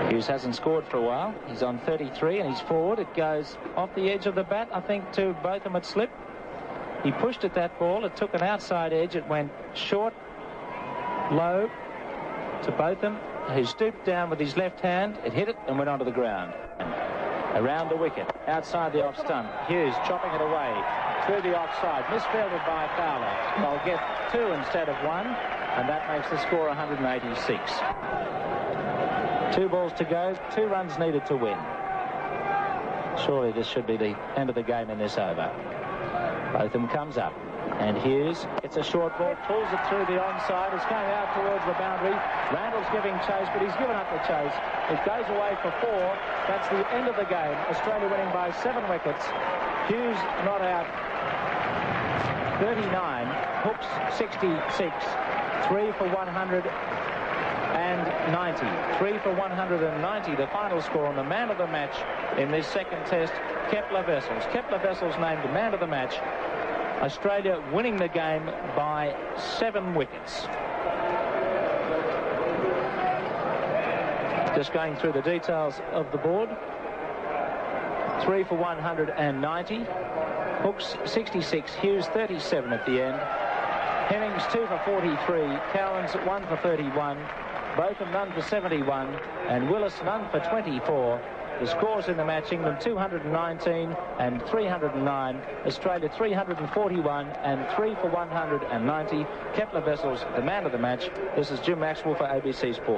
Hughes hasn't scored for a while. He's on 33 and he's forward. It goes off the edge of the bat, I think, to Botham at slip. He pushed at that ball. It took an outside edge. It went short, low to Botham, who stooped down with his left hand. It hit it and went onto the ground. Around the wicket, outside the off stump. Hughes chopping it away through the offside, misfielded by Fowler. They'll get 2 instead of 1, and that makes the score 186. 2 balls to go, 2 runs needed to win. Surely this should be the end of the game in this over. Botham comes up, and Hughes, it's a short ball, pulls it through the onside. It's going out towards the boundary. Randall's giving chase, but he's given up the chase. It goes away for 4. That's the end of the game. Australia winning by 7 wickets. Hughes not out. 39, Hooks 66, 3 for 190. 3 for 190, the final score, on the man of the match in this second test, Kepler Wessels. Kepler Wessels named the man of the match. Australia winning the game by 7 wickets. Just going through the details of the board. 3 for 190. Hooks 66, Hughes 37 at the end. Hemmings 2 for 43, Cowans 1 for 31, Botham none for 71, and Willis none for 24. The scores in the match: England 219 and 309, Australia 341 and 3 for 190. Kepler Wessels, the man of the match. This is Jim Maxwell for ABC Sport.